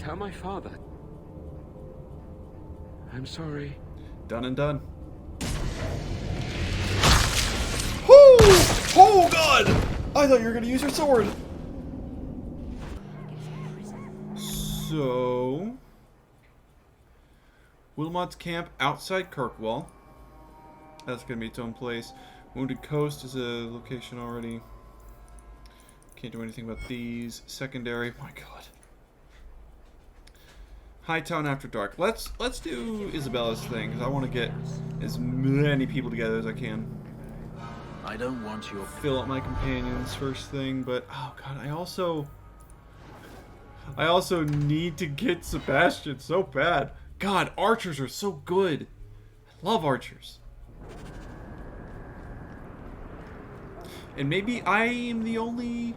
Tell my father. I'm sorry. Done and done. Whoo! Oh god! I thought you were gonna use your sword. So, Wilmot's camp outside Kirkwall. That's gonna be its own place. Wounded Coast is a location already. Can't do anything about these. Secondary. My god. Hightown after dark. Let's do Isabella's thing because I want to get as many people together as I can. I don't want your Fill up my companions first thing, but oh god, I also need to get Sebastian so bad. God, archers are so good. I love archers. And maybe I am the only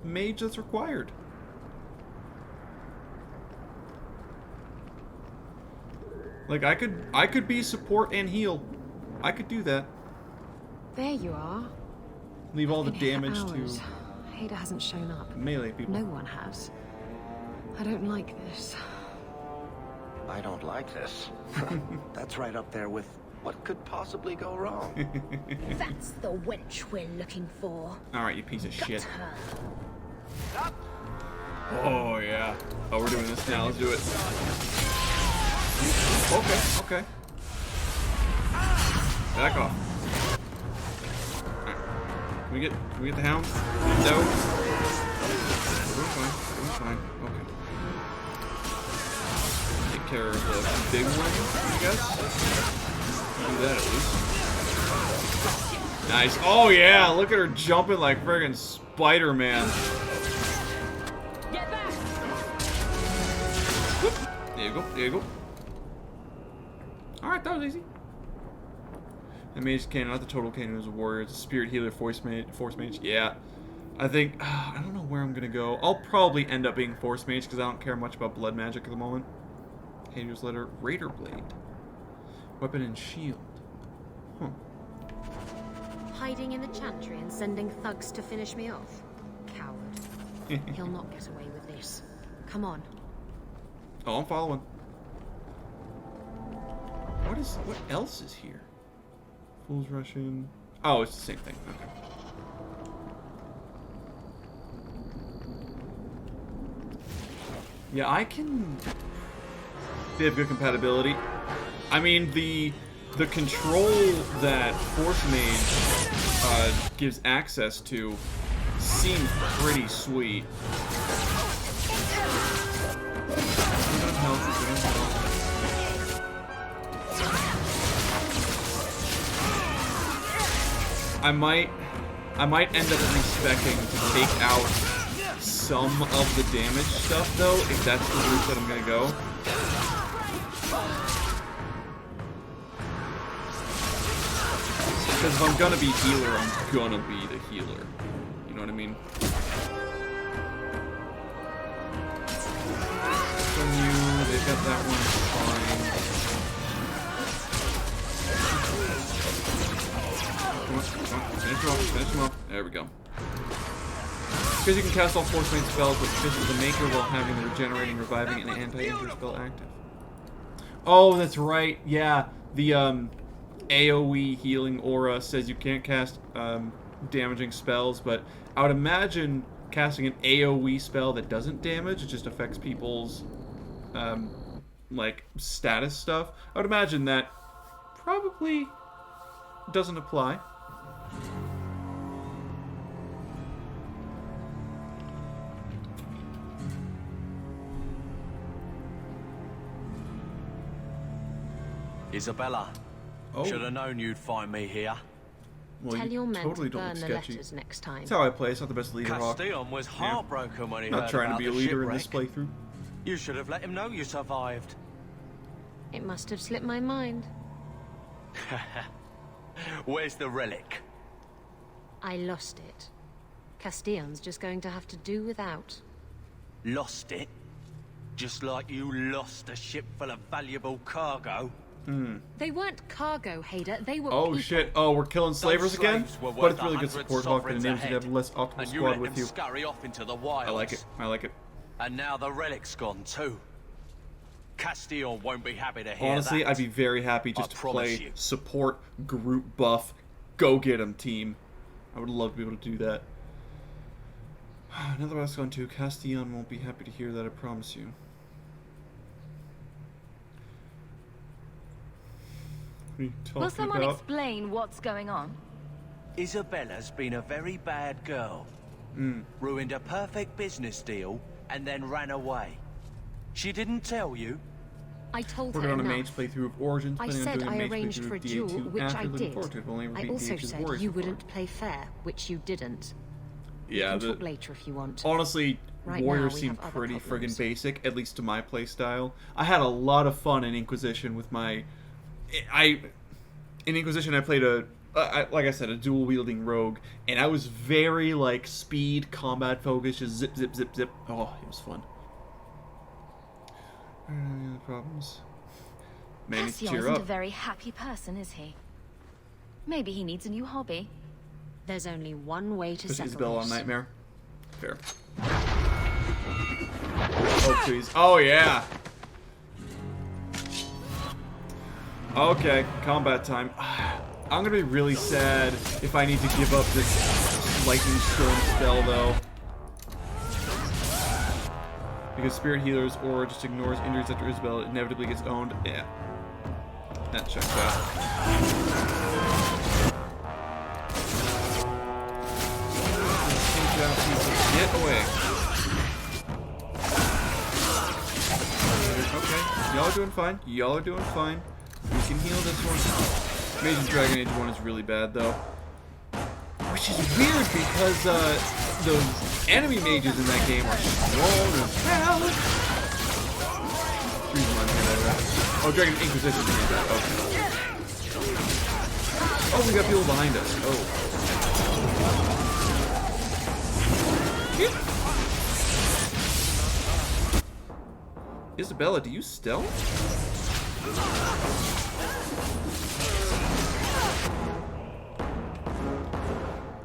mage that's required. Like I could be support and heal. I could do that. There you are. Leave all the Been here damage for hours. to Hader hasn't shown up. melee people. No one has. I don't like this. I don't like this. That's right up there with what could possibly go wrong. That's the wench we're looking for. Alright, you piece of Got shit. her. Oh yeah. Oh, we're doing this now. Let's do it. Okay, okay. Back off. Alright. Can we get the hound? No. We're fine. We're fine. Okay. Take care of the big one, I guess. Do that at least. Nice. Oh yeah, look at her jumping like friggin' Spider-Man. Get back! Whoop. There you go. There you go. Alright, that was easy. The mage cannon, not the total cannon, is a warrior. It's a spirit healer, force mage. Yeah. I think, I don't know where I'm gonna go. I'll probably end up being force mage because I don't care much about blood magic at the moment. Hader's letter, Raider Blade. Weapon and shield. Huh. Hiding in the chantry and sending thugs to finish me off. Coward. He'll not get away with this. Come on. Oh, I'm following. What else is here? Fools rush in. Oh, it's the same thing. Okay. Yeah, I can. They have good compatibility. I mean, the control that Force Mage gives access to seems pretty sweet. I might end up respecting to take out some of the damage stuff though, if that's the route that I'm gonna go. Because if I'm gonna be healer, I'm gonna be the healer. You know what I mean? From you, they've got that one fine. Come on, finish him off. There we go. Because you can cast all Force Mage spells with Fist of the Maker while having the Regenerating, Reviving, and Anti-Injure spell active. Oh, that's right. Yeah, the AoE healing aura says you can't cast damaging spells, but I would imagine casting an AoE spell that doesn't damage, it just affects people's like status stuff. I would imagine that probably doesn't apply. Isabella. Oh. Should have known you'd find me here. Well, Tell your you men totally to don't burn look the sketchy. letters next time. That's how I play. It's not the best leader hawk. Castillon was heartbroken when he Not heard trying to about be a the leader in this shipwreck. playthrough. You should have let him know you survived. It must have slipped my mind. Where's the relic? I lost it. Castillon's just going to have to do without. Lost it? Just like you lost a ship full of valuable cargo? They weren't cargo, Hader. They were Oh people. shit! Oh, we're killing slavers Those again. slaves were But worth it's really good 100 support hawk, and it sovereigns enables you to ahead, have less optimal and you squad let with them you. scurry off into the wilds. I like it. I like it. And now the relic's gone too. Castillon won't be happy to hear Honestly, that. I'd be very happy just I to promise play you. support, group buff, go get 'em team. I would love to be able to do that. Now the relic's gone too. Castillon won't be happy to hear that, I promise you. What are you talking Will someone about? explain what's going on? Isabella's been a very bad girl. Ruined a perfect business deal and then ran away. She didn't tell you? I told Working her on a enough. mage playthrough of Origins, I planning on said doing a I mage arranged playthrough for a of duel, DA2 which after I looking did. forward to it. I've only ever I beaten also DA2's said Warriors you before. wouldn't play fair, which you didn't. Yeah, We can talk later if you want. honestly, Right now, Warriors we seem have other pretty problems. friggin' basic, at least to my playstyle. I had a lot of fun in Inquisition with my... In Inquisition, I played like I said, a dual-wielding rogue, and I was very, like, speed, combat focused, just zip, zip, zip, zip. Oh, it was fun. Any other problems? Man needs to Cassio cheer isn't up. a very happy person, is he? Maybe he needs a new hobby. There's only one way to Push settle Isabella on this. Nightmare. Fair. Oh, please. Oh, yeah. Okay, combat time. I'm gonna be really sad if I need to give up this Lightning Storm spell, though. Because Spirit Healer's aura just ignores injuries after Isabella inevitably gets owned. Yeah. That checks out. Get away. Okay, y'all are doing fine. Y'all are doing fine. We can heal this one. Mage and Dragon Age 1 is really bad, though. Which is weird because the enemy mages in that game are strong as hell. Oh, Dragon Inquisition is that. Okay. Oh, we got people behind us. Oh. Isabella, do you stealth?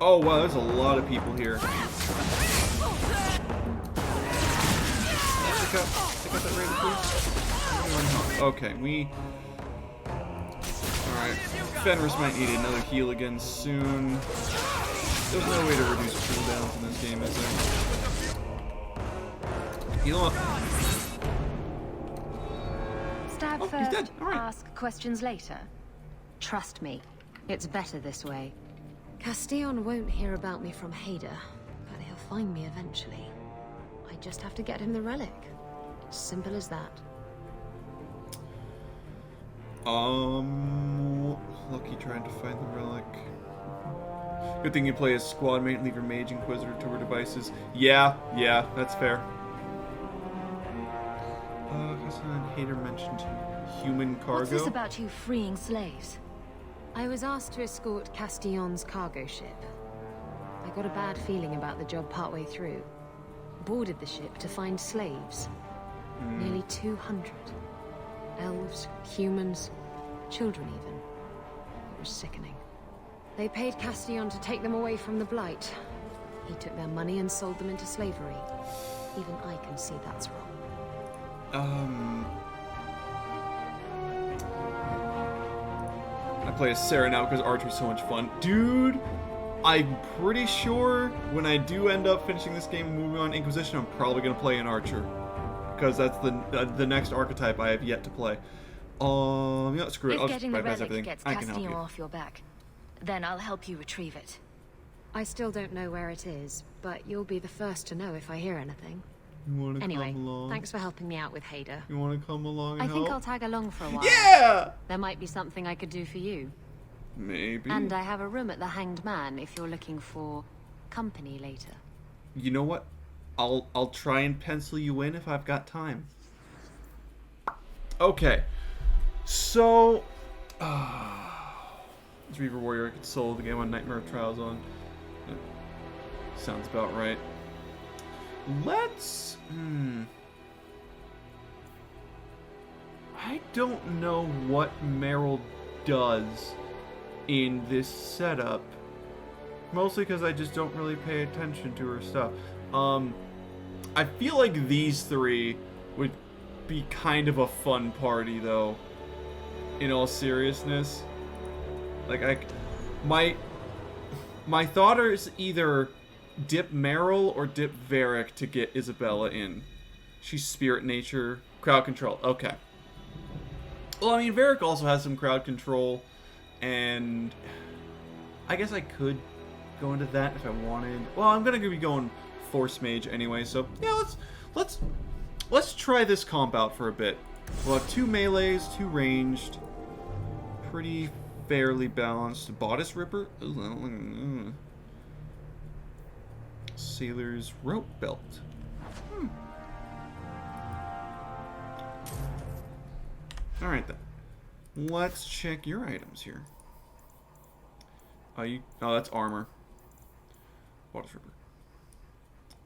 Oh wow, there's a lot of people here. Pick up that rating, please. Okay, we... Alright. Fenris might need another heal again soon. There's no way to reduce cooldowns in this game, is there? Heal up. Stab Oh, he's first, dead. All right. ask questions later. Trust me, it's better this way. Castillon won't hear about me from Hader, but he'll find me eventually. I just have to get him the relic. Simple as that. Lucky trying to find the relic. Good thing you play as squad mate and leave your mage inquisitor to her devices. Yeah, that's fair. Hader mentioned human cargo. What's this about you freeing slaves? I was asked to escort Castillon's cargo ship. I got a bad feeling about the job partway through. Boarded the ship to find slaves. Nearly 200. Elves, humans, children even. It was sickening. They paid Castillon to take them away from the Blight. He took their money and sold them into slavery. Even I can see that's wrong. I play as Sarah now because archery's so much fun. Dude, I'm pretty sure when I do end up finishing this game and moving on Inquisition, I'm probably going to play an archer. Because that's the next archetype I have yet to play. Screw it. If I'll just getting the bypass relic everything. gets I can help Castillon you. off your back, then I'll help you retrieve it. I still don't know where it is, but you'll be the first to know if I hear anything. You want to Anyway, come along? thanks for helping me out with Hader. You want to come along and I think help? I'll tag along for a while. Yeah! There might be something I could do for you. Maybe. And I have a room at the Hanged Man if you're looking for company later. You know what? I'll try and pencil you in if I've got time. Okay. So... This Reaver Warrior I could solo the game on Nightmare of Trials on. Sounds about right. Let's... I don't know what Meryl does in this setup. Mostly because I just don't really pay attention to her stuff. I feel like these three would be kind of a fun party, though. In all seriousness. Like, my thought is either dip Meryl or dip Varric to get Isabella in. She's spirit nature, crowd control. Okay. Well, I mean, Varric also has some crowd control, and I guess I could go into that if I wanted. Well, I'm gonna be going Force Mage anyway, so yeah, let's try this comp out for a bit. We'll have 2 melees, 2 ranged, pretty fairly balanced. Bodice Ripper, Sailor's Rope Belt. All right then, let's check your items here. Oh, that's armor. Bodice Ripper.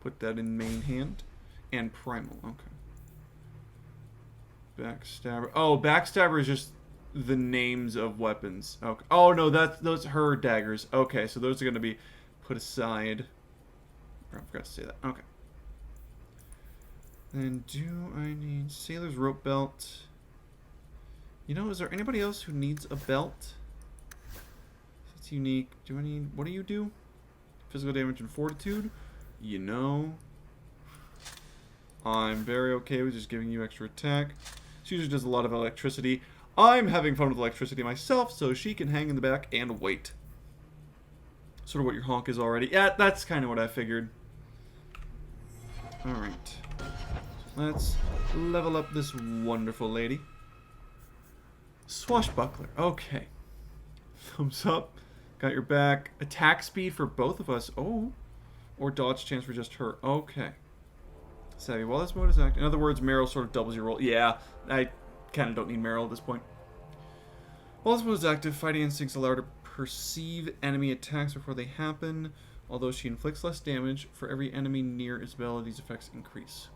Put that in main hand. And primal, okay. Backstabber. Oh, Backstabber is just the names of weapons. Okay. Oh, no, those are her daggers. Okay, so those are going to be put aside. Oh, I forgot to say that. Okay. Then do I need Sailor's Rope Belt? You know, is there anybody else who needs a belt? It's unique. Do I need... What do you do? Physical damage and fortitude? You know... I'm very okay with just giving you extra attack. She usually does a lot of electricity. I'm having fun with electricity myself, so she can hang in the back and wait. Sort of what your honk is already. Yeah, that's kind of what I figured. Alright. Let's level up this wonderful lady. Swashbuckler. Okay. Thumbs up. Got your back. Attack speed for both of us. Oh. Or dodge chance for just her. Okay. Savvy. While this mode is active. In other words, Meryl sort of doubles your roll. Yeah, I kind of don't need Meryl at this point. While this mode is active, fighting instincts allow her to perceive enemy attacks before they happen. Although she inflicts less damage for every enemy near Isabella, these effects increase.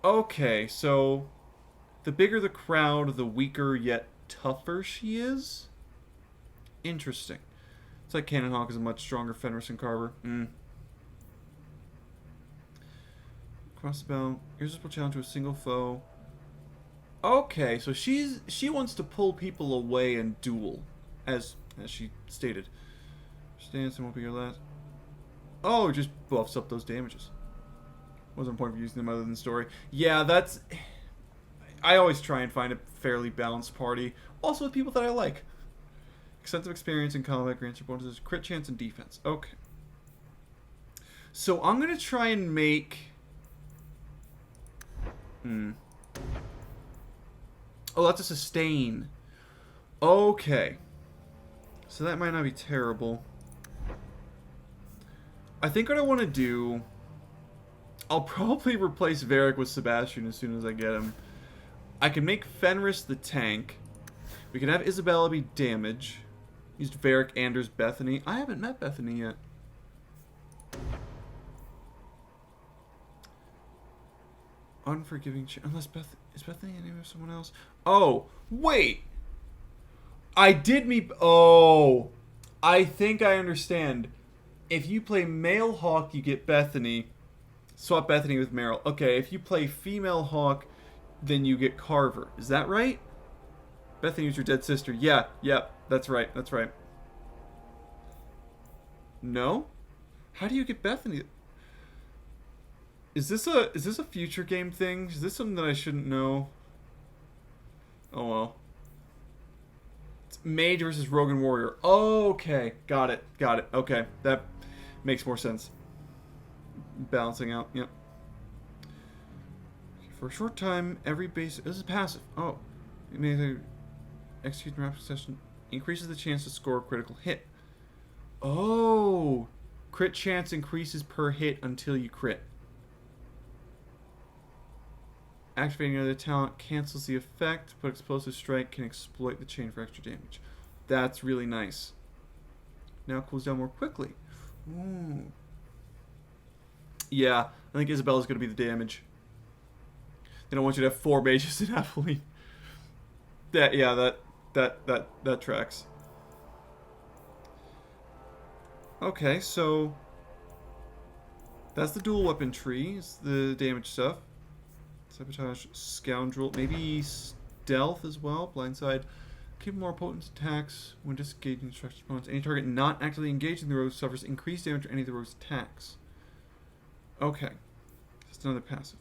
Okay, so the bigger the crowd, the weaker yet tougher she is. Interesting. It's like Cannon Hawk is a much stronger Fenris and Carver. Crossbow. Irresistible challenge to a single foe. Okay, so she wants to pull people away and duel, as she stated. Stance won't be your last. Oh, it just buffs up those damages. Wasn't a point for using them other than story. Yeah, that's... I always try and find a fairly balanced party, also with people that I like. Extensive experience in combat grants your bonuses, crit chance, and defense. Okay. So I'm gonna try and make... Oh, that's a sustain. Okay. So that might not be terrible. I think what I want to do... I'll probably replace Varric with Sebastian as soon as I get him. I can make Fenris the tank. We can have Isabella be damage. Used Varric, Anders, Bethany. I haven't met Bethany yet. Unforgiving... Unless Is Bethany the name of someone else? Oh, wait! I did meet... Oh! I think I understand. If you play male Hawk, you get Bethany. Swap Bethany with Meryl. Okay, if you play female Hawk, then you get Carver. Is that right? Bethany was your dead sister. Yeah, that's right, that's right. No? How do you get Bethany? Is this a future game thing? Is this something that I shouldn't know? Oh well. It's Mage versus Rogue and Warrior. Oh, okay. Got it. Okay. That makes more sense. Balancing out. Yep. For a short time, every base... This is passive. Oh. It may either execute in rapid succession. Increases the chance to score a critical hit. Oh. Crit chance increases per hit until you crit. Activating another talent cancels the effect, but explosive strike can exploit the chain for extra damage. That's really nice. Now it cools down more quickly. Ooh. Yeah, I think Isabella's going to be the damage. They don't want you to have 4 mages in Abilene. That tracks. Okay, so That's the dual weapon tree. It's the damage stuff. Sabotage, scoundrel, maybe stealth as well. Blindside. Keep more potent attacks when disengaging structured opponents. Any target not actively engaged in the rogue suffers increased damage to any of the rogue's attacks. Okay. That's another passive.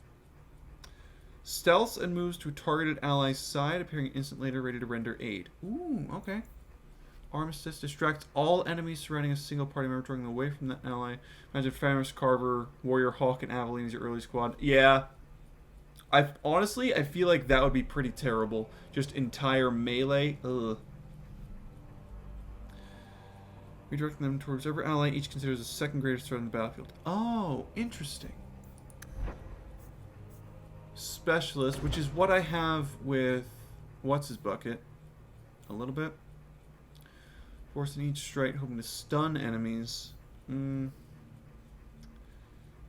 Stealths and moves to a targeted ally's side, appearing an instant later, ready to render aid. Ooh, okay. Armistice distracts all enemies surrounding a single party member, drawing them away from that ally. Imagine Fenris, Carver, Warrior Hawk, and Aveline as your early squad. Yeah. Honestly, I feel like that would be pretty terrible. Just entire melee. Ugh. Redirecting them towards every ally each considers the second greatest threat on the battlefield. Oh, interesting. Specialist, which is what I have with what's his bucket. A little bit. Forcing each strike, hoping to stun enemies.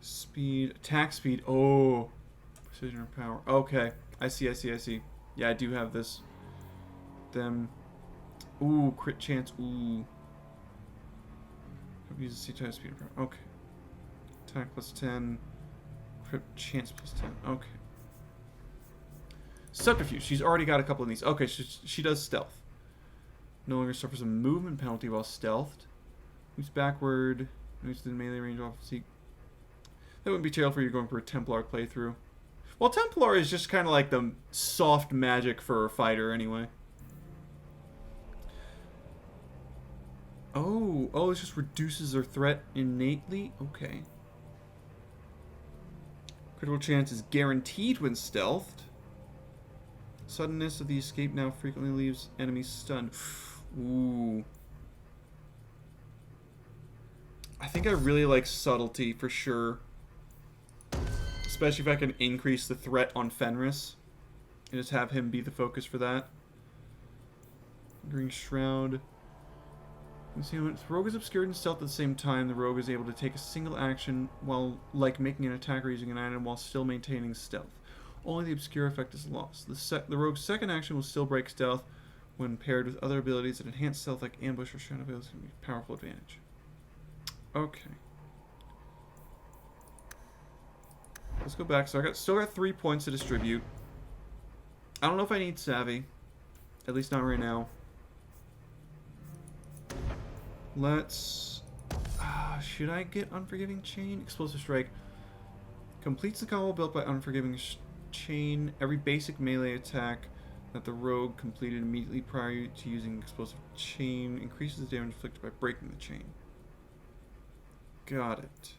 Speed, attack speed. Oh, precision or power. Okay, I see. Yeah, I do have this. Them. Ooh, crit chance. Ooh. Hope uses C-type speed or power. Okay. Attack plus 10. Crit chance plus 10. Okay. Subterfuge. She's already got a couple of these. Okay, she does stealth. No longer suffers a movement penalty while stealthed. Moves backward. Moves within melee range off seek. That wouldn't be terrible for you going for a Templar playthrough. Well, Templar is just kind of like the soft magic for a fighter anyway. Oh, it just reduces their threat innately? Okay. Critical chance is guaranteed when stealthed. Suddenness of the escape now frequently leaves enemies stunned. Ooh. I think I really like subtlety for sure. Especially if I can increase the threat on Fenris. And just have him be the focus for that. Green Shroud. You see, when the rogue is obscured and stealth at the same time, the rogue is able to take a single action while, like, making an attack or using an item while still maintaining stealth. Only the obscure effect is lost. The rogue's second action will still break stealth when paired with other abilities that enhance stealth like ambush or shadow abilities can be a powerful advantage. Okay. Let's go back. So I still got 3 points to distribute. I don't know if I need Savvy. At least not right now. Let's... should I get Unforgiving Chain? Explosive Strike. Completes the combo built by Unforgiving Chain. Every basic melee attack that the rogue completed immediately prior to using Explosive Chain increases the damage inflicted by breaking the chain. Got it.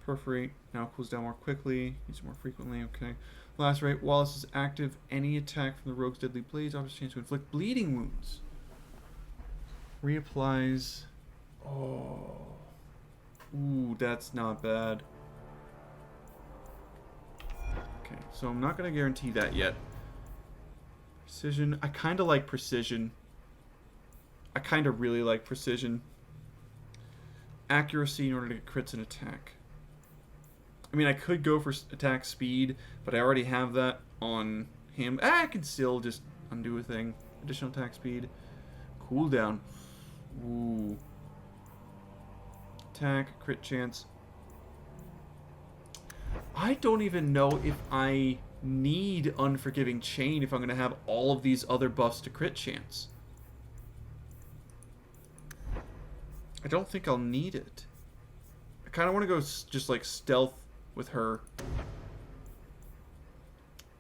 Perforate. Now cools down more quickly. Use it more frequently. Okay. Lacerate. While this is active, any attack from the rogue's deadly blades offers a chance to inflict bleeding wounds. Reapplies. Oh. Ooh, that's not bad. Okay, so I'm not going to guarantee that yet. Precision. I kind of like precision. I kind of really like precision. Accuracy in order to get crits and attack. I mean, I could go for attack speed, but I already have that on him. I can still just undo a thing. Additional attack speed. Cooldown. Ooh. Attack, crit chance. I don't even know if I need Unforgiving Chain if I'm going to have all of these other buffs to crit chance. I don't think I'll need it. I kind of want to go just like stealth with her.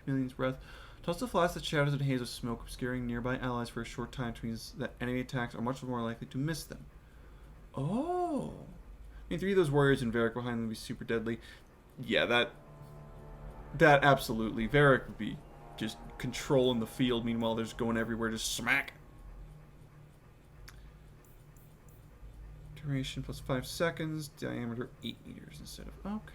Chameleon's Breath. Toss the flash that shadows and haze of smoke, obscuring nearby allies for a short time, which means that enemy attacks are much more likely to miss them. Oh. I mean, 3 of those warriors and Varric behind them would be super deadly. Yeah, that absolutely. Varric would be just controlling the field, meanwhile they're just going everywhere, just smack. Duration plus 5 seconds, diameter 8 meters instead of... Okay.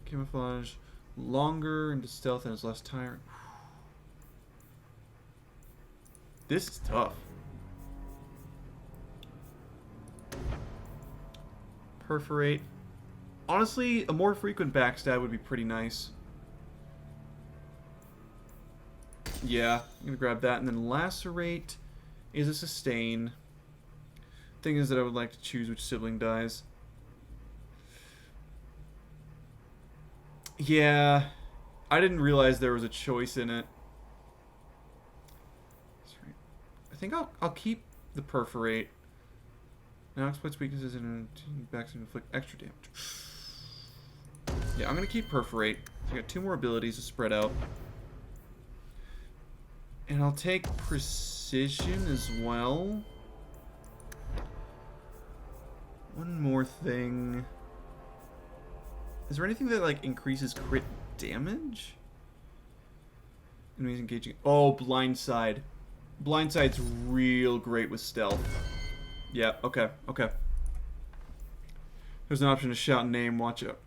Camouflage longer into stealth and is less tiring. This is tough. Perforate. Honestly, a more frequent backstab would be pretty nice. Yeah, I'm gonna grab that. And then Lacerate is a sustain. Thing is that I would like to choose which sibling dies. Yeah, I didn't realize there was a choice in it. That's right. I think I'll keep the perforate. Now exploits weaknesses and backs and inflict extra damage. Yeah, I'm gonna keep perforate. I got 2 more abilities to spread out. And I'll take precision as well. One more thing. Is there anything that like increases crit damage? Enemies engaging. Oh, blindside. Blindside's real great with stealth. Yeah, okay, okay. There's an option to shout name, watch out.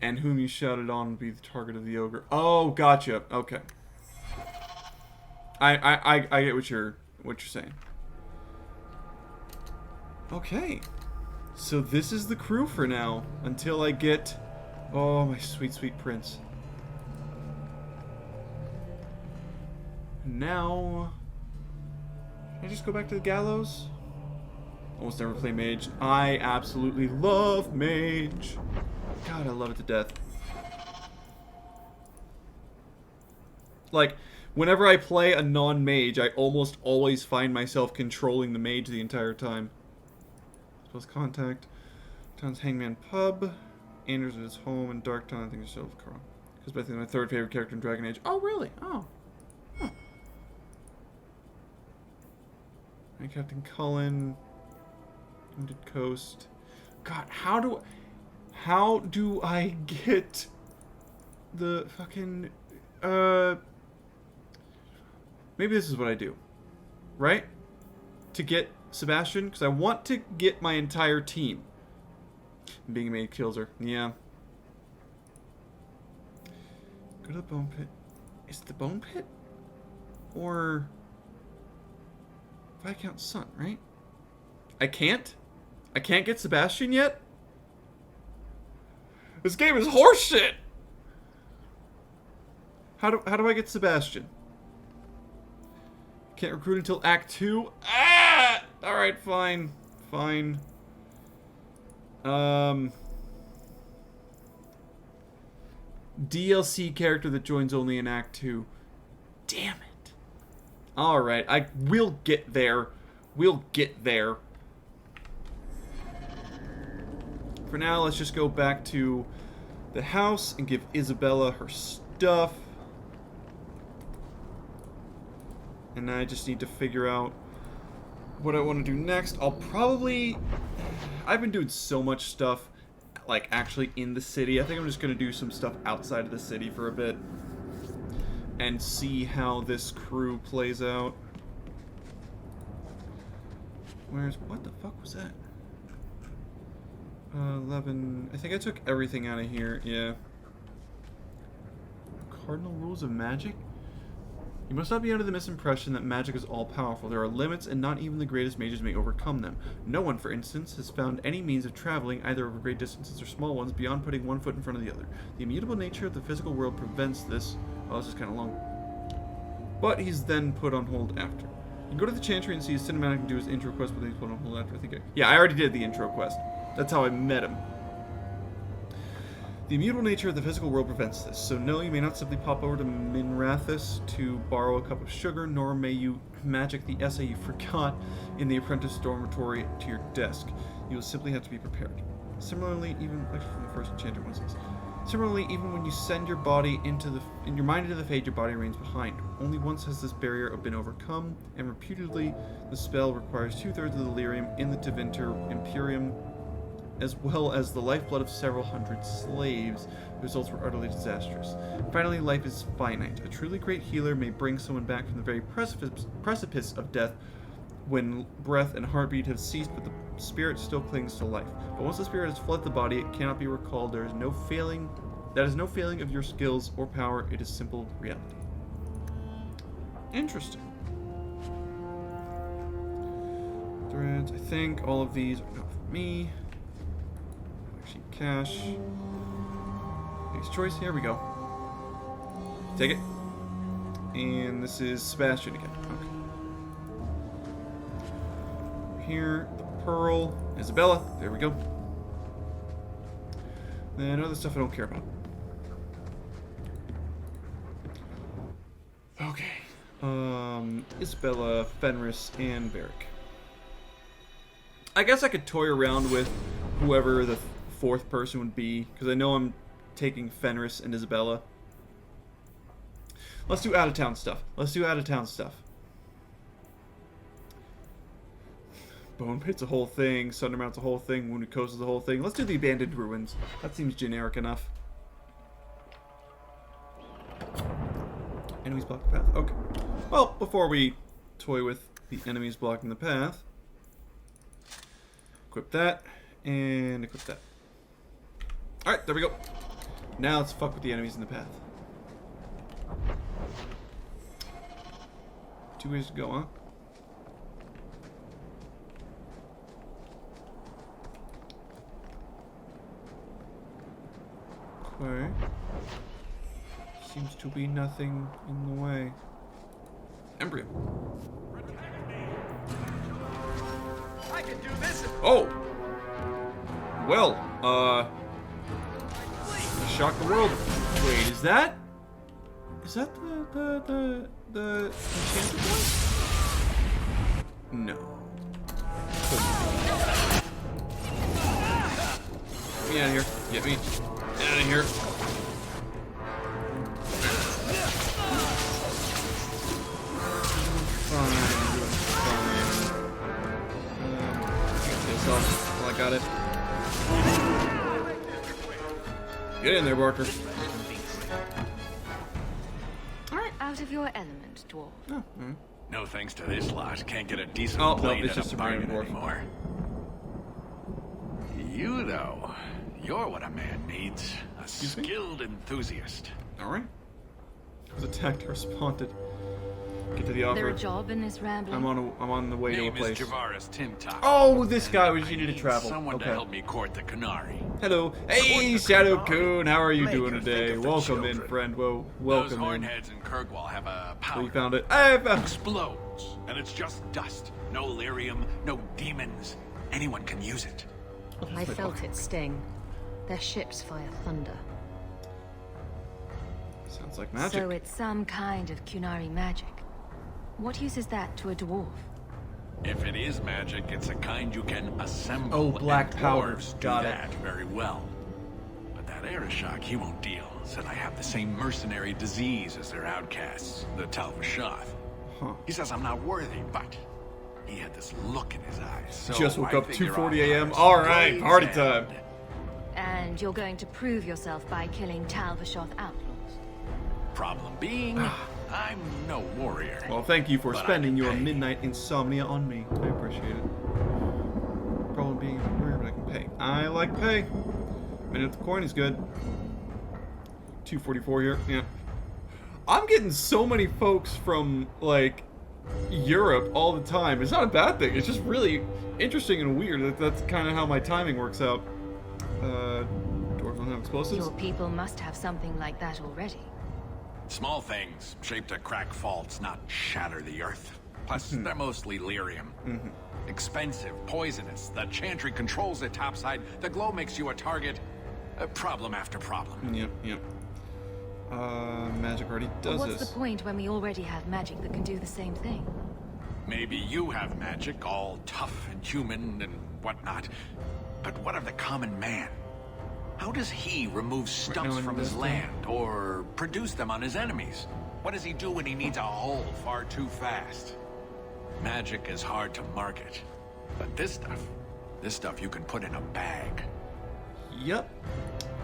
And whom you shouted on will be the target of the ogre. Oh, gotcha. Okay. I get what you're saying. Okay. So this is the crew for now. Until I get... Oh, my sweet, sweet prince. Now... Can I just go back to the gallows? Almost never play mage. I absolutely love mage. God, I love it to death. Like, whenever I play a non-mage, I almost always find myself controlling the mage the entire time. Close contact. Town's Hangman Pub. Anders at his home. And Darktown, I think, is Silver Carl. Because basically my 3rd favorite character in Dragon Age. Oh, really? Oh. Huh. And Captain Cullen. Wounded Coast. God, how do I get the fucking, maybe this is what I do, right? To get Sebastian, because I want to get my entire team. Being a maid kills her, yeah. Go to the bone pit. Is it the bone pit? Or Viscount Son, right? I can't get Sebastian yet? This game is horseshit! How do I get Sebastian? Can't recruit until Act 2? Ah! Alright, fine. Fine. DLC character that joins only in Act 2. Damn it. Alright, we'll get there. We'll get there. For now, let's just go back to the house and give Isabella her stuff. And I just need to figure out what I want to do next. I've been doing so much stuff, like, actually in the city. I think I'm just going to do some stuff outside of the city for a bit. And see how this crew plays out. What the fuck was that? 11. I think I took everything out of here. Yeah. Cardinal rules of magic? You must not be under the misimpression that magic is all-powerful. There are limits, and not even the greatest mages may overcome them. No one, for instance, has found any means of traveling, either over great distances or small ones, beyond putting one foot in front of the other. The immutable nature of the physical world prevents this. Oh, this is kind of long. But he's then put on hold after. You can go to the Chantry and see his cinematic and do his intro quest, but then he's put on hold after. Yeah, I already did the intro quest. That's how I met him. The immutable nature of the physical world prevents this, so no, you may not simply pop over to Minrathus to borrow a cup of sugar, nor may you magic the essay you forgot in the apprentice dormitory to your desk. You will simply have to be prepared. Similarly, even from the first enchanter one says. Similarly, even when you send your body your mind into the fade, your body remains behind. Only once has this barrier been overcome, and reputedly, the spell requires 2/3 of the lyrium in the Tevinter Imperium, as well as the lifeblood of several hundred slaves. The results were utterly disastrous. Finally, life is finite. A truly great healer may bring someone back from the very precipice of death when breath and heartbeat have ceased, but the spirit still clings to life. But once the spirit has fled the body, it cannot be recalled. There is no failing. That is no failing of your skills or power. It is simple reality. Interesting. Threads. I think all of these are not for me. Actually, cash. Next choice. Here we go. Take it. And this is Sebastian again. Okay. here. The pearl. Isabella. There we go. Then other stuff I don't care about. Okay. Isabella, Fenris, and Varric. I guess I could toy around with whoever the fourth person would be, because I know I'm taking Fenris and Isabella. Let's do out-of-town stuff. Bone Pit's a whole thing, Sundermount's a whole thing, Wounded Coast is a whole thing. Let's do the Abandoned Ruins. That seems generic enough. Enemies block the path. Okay. Well, before we toy with the enemies blocking the path, equip that, and equip that. Alright, there we go. Now let's fuck with the enemies in the path. 2 ways to go, huh? Okay. Seems to be nothing in the way. Embryo. I can do this. Oh! Well, shock the world. Wait, is that the enchanted one? No. Get me out of here. Get me out of here. Well, I got it. Get in there, Barker. Alright, out of your element, dwarf. Oh, No thanks to this lot. Can't get a decent no, blade it's at just a a random bargain dwarf. anymore. You, though, you're what a man needs. A Excuse me? skilled enthusiast. Alright. I was attacked or responded. Get to the There offer. a job in this rambling? I'm on the way to a Name place. is Javaris Timtok. Oh, this guy. We I just needed to need travel. Someone Okay. to help me court the Canary. Hello. Hey, Shadow Coon. How are you Make doing her think today? of the Welcome in, children. friend. Whoa, Those welcome in. hornheads in Kirkwall have a So powder. you found it. I found it. Explodes, and it's just dust. No lyrium, no demons. Anyone can use it. I felt it sting. Their ships fire thunder. Sounds like magic. So it's some kind of Kunari magic. What use is that to a dwarf? If it is magic, it's a kind you can assemble. Oh, black and powder. dwarves Got do it. that very well. But that Arishok, he won't deal. Said I have the same mercenary disease as their outcasts, the Talvashoth. Huh. He says I'm not worthy, but he had this look in his eyes. So Just woke I up, figure 2:40 I'll a.m. hire some All right, blades party and- time. And you're going to prove yourself by killing Talvashoth outlaws. Problem being, I'm no warrior. Well, thank you for But I spending can your pay. midnight insomnia on me. I appreciate it. Problem being, where I can pay. I like pay. Minute the coin is good. 244 here. Yeah. I'm getting so many folks from, like, Europe all the time. It's not a bad thing. It's just really interesting and weird. That's kind of how my timing works out. Dwarves don't have explosives? Your people must have something like that already. Small things, shaped to crack faults, not shatter the earth. Plus, they're mostly lyrium. Expensive, poisonous. The chantry controls it topside. The glow makes you a target. Problem after problem. Yep, yep. Magic already does What's this. the point when we already have magic that can do the same thing? Maybe you have magic, all tough and human and whatnot. But what of the common man? How does he remove stumps now I from know his this land, or produce them on his enemies? What does he do when he needs a hole far too fast? Magic is hard to market. But this stuff you can put in a bag. Yep.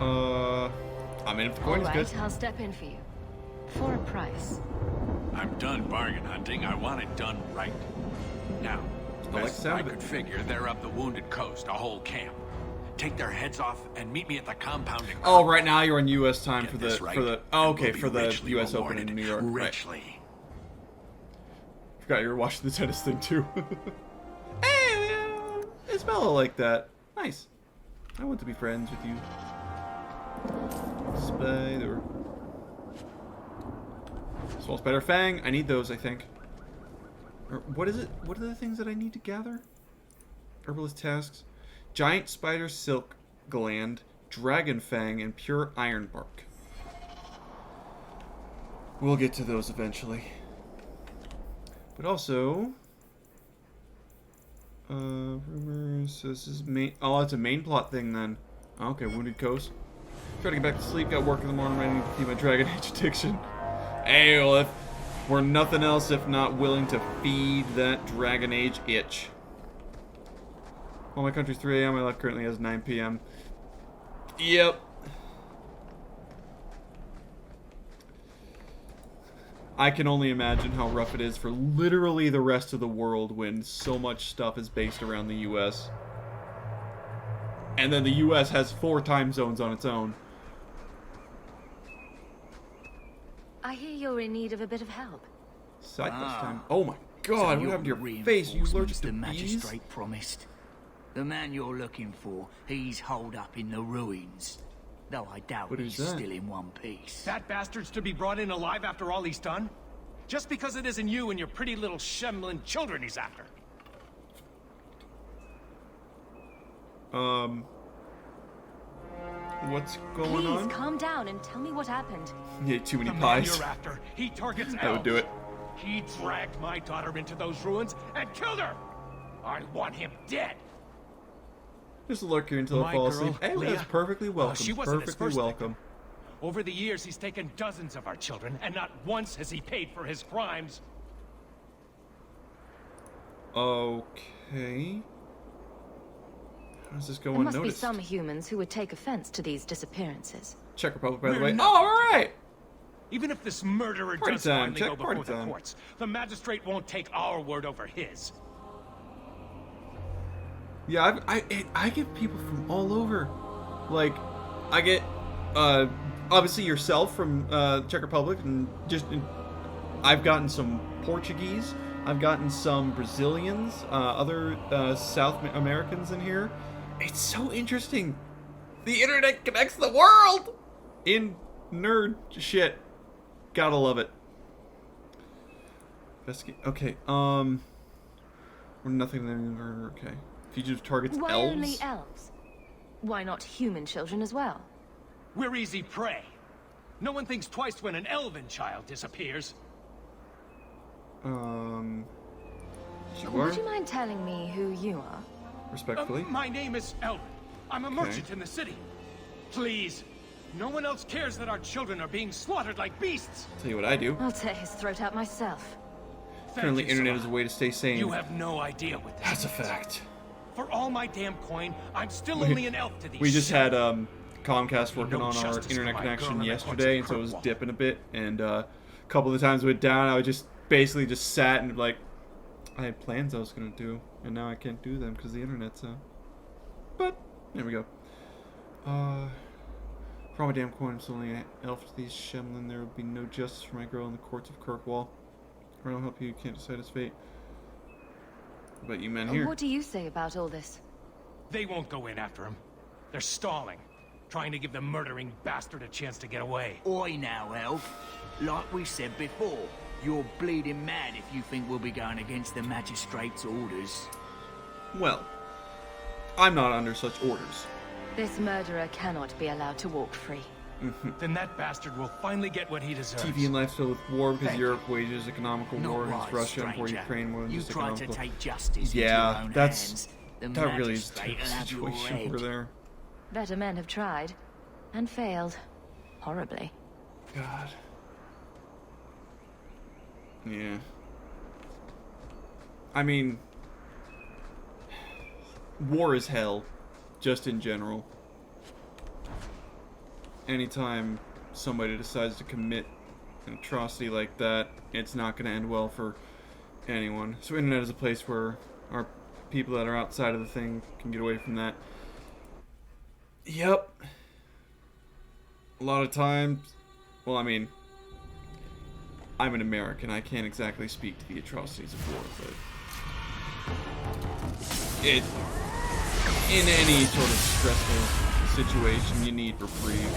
I mean, if the coin is Alright, good. I'll step in for you. For a price. I'm done bargain hunting. I want it done right. Now, I like the best sound I of it. could figure, they're up the Wounded Coast, a whole camp. Take their heads off and meet me at the compound in Oh, right now you're on U.S. time Get for this the right, Oh, and okay, we'll be for the richly U.S. Open rewarded. in New York. Right. Richly. Forgot you were watching the tennis thing too. Hey, Isabella like that. Nice. I want to be friends with you. Spider. Small spider fang. I need those, I think. Or what is it? What are the things that I need to gather? herbalist tasks, giant spider silk gland, dragon fang, and pure iron bark. We'll get to those eventually. But also, rumors. This is main. Oh, it's a main plot thing then. Okay, Wounded Coast. Try to get back to sleep. Got work in the morning. Ready to feed my Dragon Age addiction. Hey, well, if we're nothing else, if not willing to feed that Dragon Age itch. Well, my country's 3 a.m. My life currently has 9 p.m. Yep. I can only imagine how rough it is for literally the rest of the world when so much stuff is based around the U.S. And then the U.S. has 4 time zones on its own. I hear you're in need of a bit of help. Side quest time. Oh my god, what happened to your face? You allergic to the bees? magistrate promised. The man you're looking for, he's holed up in the ruins. Though I doubt What he's is that? still in one piece. That bastard's to be brought in alive after all he's done? Just because it isn't you and your pretty little Shemlin children he's after. What's going Please on? calm down and tell me what happened. You ate too many The man pies. you're after, he targets I would do elves. it. He dragged my daughter into those ruins and killed her! I want him dead! Just a lurk here until I My fall girl, asleep. Hey, Leah? that's perfectly welcome. She wasn't his Perfectly first welcome. Over the years, he's taken dozens of our children, and not once has he paid for his crimes. Okay. How does this go There must be unnoticed? some humans who would take offense to these disappearances. Czech Republic, by the We're way. not- Oh, alright! Even if this murderer Party does time, finally check go party before the time. courts, the magistrate won't take our word over his. Yeah, I get people from all over. Like, I get, obviously yourself from, Czech Republic, and I've gotten some Portuguese, I've gotten some Brazilians, other, South Americans in here. It's so interesting. The internet connects the world! In nerd shit. Gotta love it. Investigate. Okay, we're nothing there. Okay. Fugitive targets Why elves? only elves? Why not human children as well? We're easy prey. No one thinks twice when an elven child disappears. Sure. Would you mind telling me who you are? Respectfully. My name is Elvin. I'm a merchant in the city. Please, no one else cares that our children are being slaughtered like beasts. Tell you what I do. I'll tear his throat out myself. Currently, Thank you, internet Sarah. is a way to stay sane. You have no idea what this That's a means. fact. For all my damn coin, I'm still only an elf to these. We just had shit. Comcast working No on our justice for internet my connection girl in the yesterday, and courts so of it was Kirkwall. dipping a bit. And a couple of the times it went down, I would just basically just sat and like, I had plans I was gonna do, and now I can't do them because the internet's out. But there we go. For all my damn coin, I'm still only an elf to these Shemlin. There would be no justice for my girl in the courts of Kirkwall. Or I'll help you. You can't decide his fate. But you men here. What do you say about all this? They won't go in after him. They're stalling, trying to give the murdering bastard a chance to get away. Oi now, Elf. Like we said before, you're bleeding mad if you think we'll be going against the magistrate's orders. Well, I'm not under such orders. This murderer cannot be allowed to walk free. Then that bastard will finally get what he deserves. TV and life filled with war because Thank Europe wages economical Not war right, against Russia and for stranger. Ukraine more than You just tried to economical. take justice Yeah, into your own that's- hands. The That really is a magistrate terrible will have your situation head. over there. Better men have tried. And failed. Horribly. God. Yeah. I mean, war is hell, just in general. Anytime somebody decides to commit an atrocity like that, it's not going to end well for anyone. So internet is a place where our people that are outside of the thing can get away from that. Yep. A lot of times, well, I mean, I'm an American. I can't exactly speak to the atrocities of war, but in any sort of stressful situation, you need reprieve.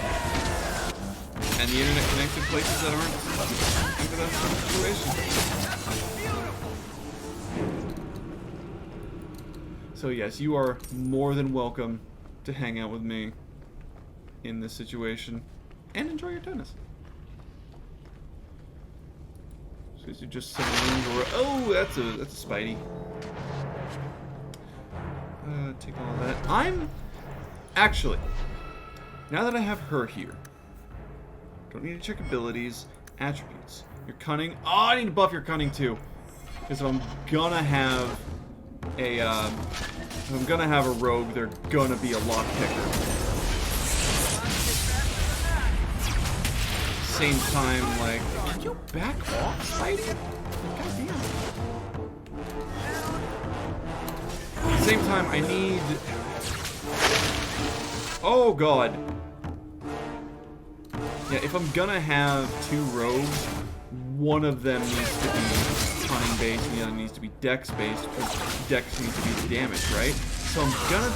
And the internet connects in places that aren't into that sort of situation. So yes, you are more than welcome to hang out with me in this situation and enjoy your tennis. So you just send a oh, that's a Spidey. Take all that. I'm actually, now that I have her here, don't need to check abilities, attributes. Your cunning. Oh, I need to buff your cunning too, because if I'm gonna have a rogue, they're gonna be a lock picker. Same time, like, can you back off, Spidey? Goddamn. Same time, I need. Oh god. Yeah, if I'm gonna have 2 rogues, one of them needs to be cunning based and the other needs to be dex based, because dex needs to be damage, right? So I'm gonna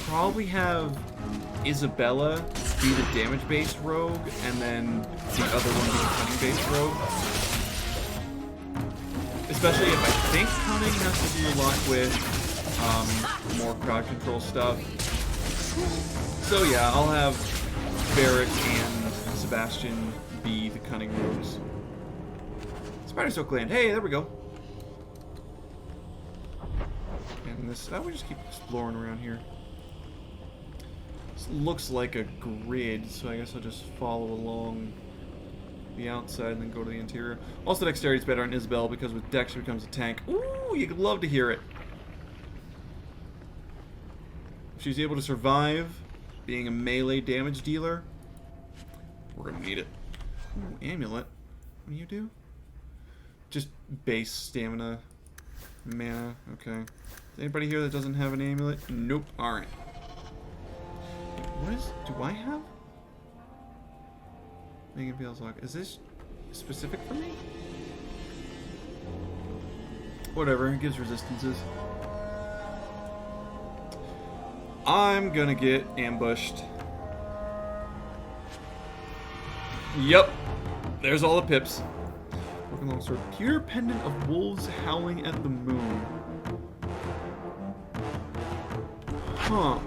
probably have Isabella be the damage based rogue, and then the other one be the cunning based rogue. Especially if I think cunning has to do a lot with more crowd control stuff. So yeah, I'll have Barrett and Sebastian be the cunning rogues. Spider Silk Land. Hey, there we go. And this, we just keep exploring around here. This looks like a grid, so I guess I'll just follow along the outside and then go to the interior. Also, dexterity is better on Isabel because with Dex she becomes a tank. Ooh, you'd love to hear it. If she's able to survive being a melee damage dealer, we're gonna need it. Ooh, amulet. What do you do? Just base stamina, mana. Okay. Is anybody here that doesn't have an amulet? Nope. All right. What is? Do I have? Megan Bale's lock. Is this specific for me? Whatever. It gives resistances. I'm gonna get ambushed. Yep. There's all the pips. Broken longsword. Pewter pendant of wolves howling at the moon. Huh.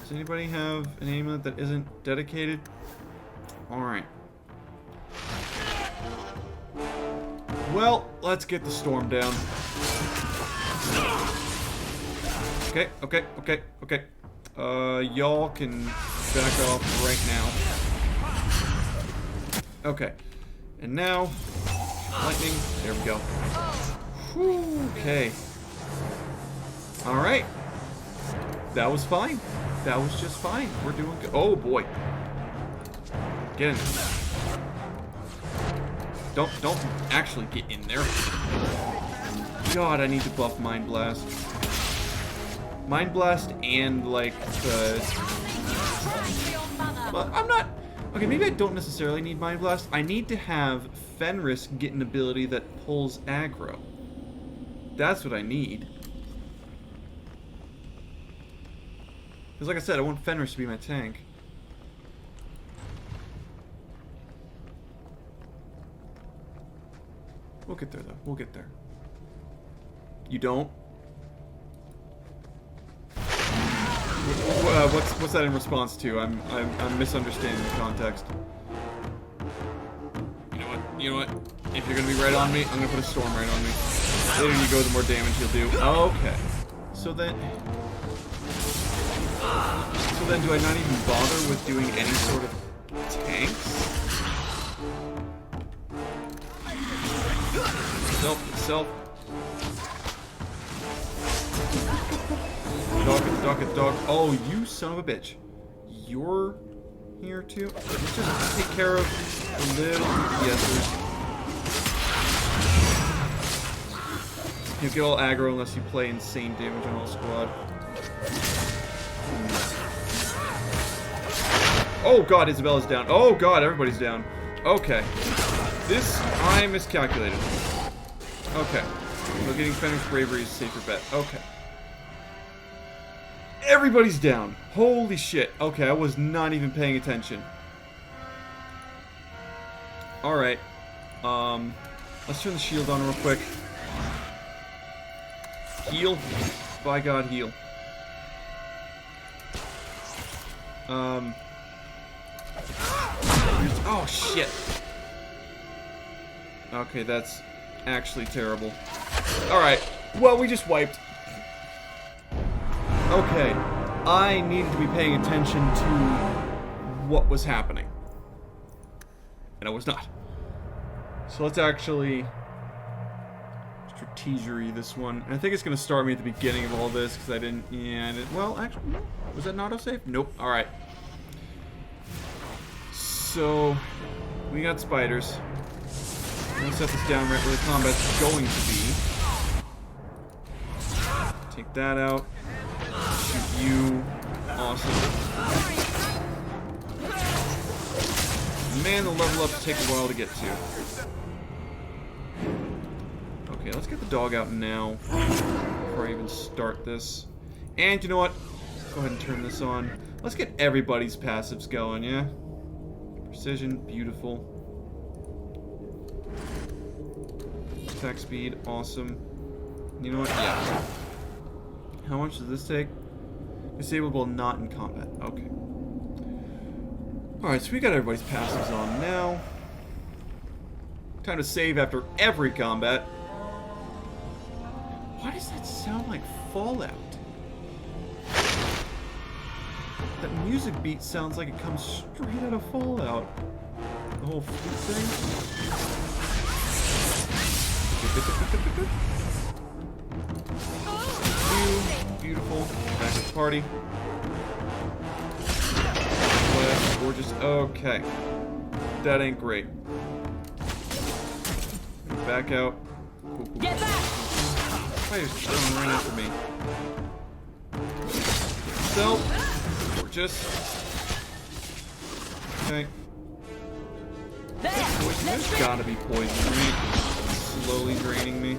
Does anybody have an amulet that isn't dedicated? Alright. Well, let's get the storm down. Okay, okay, okay, okay. Y'all can back off right now. Okay. And now, lightning. There we go. Whew, okay. Alright. That was fine. That was just fine. We're doing good. Oh boy. Get in there. Don't actually get in there. God, I need to buff Mind Blast. Mind Blast and like the. Well, I'm not. Okay, maybe I don't necessarily need Mind Blast. I need to have Fenris get an ability that pulls aggro. That's what I need. Because like I said, I want Fenris to be my tank. We'll get there, though. We'll get there. You don't? What's that in response to? I'm misunderstanding the context. You know what? If you're gonna be right on me, I'm gonna put a storm right on me. The later you go, the more damage you'll do. Okay. So then, do I not even bother with doing any sort of tanks? Self. Dog. Oh, you son of a bitch. You're here too? Let's just take care of the little yeses. You get all aggro unless you play insane damage on all squad. Oh god, Isabella's down. Oh god, everybody's down. Okay. This, I miscalculated. Okay. So getting Fenris Bravery is a safer bet. Okay. Everybody's down. Holy shit. Okay, I was not even paying attention. Alright. Let's turn the shield on real quick. Heal. By God, heal. Oh, shit. Okay, that's actually terrible. Alright, well, we just wiped. Okay, I needed to be paying attention to what was happening. And I was not. So let's actually strategery this one. And I think it's going to start me at the beginning of all this, because I didn't... Yeah, well, actually, no. Was that an autosave? Nope. Alright. So, we got spiders. I'm going to set this down right where the combat's going to be. Take that out. Shoot you. Awesome. Man, the level ups take a while to get to. Okay, let's get the dog out now before I even start this. And you know what? Let's go ahead and turn this on. Let's get everybody's passives going, yeah? Precision, beautiful. Attack speed, awesome. You know what? Yeah. How much does this take? Disableable not in combat. Okay. Alright, so we got everybody's passives on now. Time to save after every combat. Why does that sound like Fallout? That music beat sounds like it comes straight out of Fallout. The whole flute thing. Beautiful. Back at the party. Gorgeous. Okay. That ain't great. Back out. Cool, cool. Get back! Spider's throwing right after me. So, gorgeous. Okay. There's gotta be poison, right? Slowly draining me.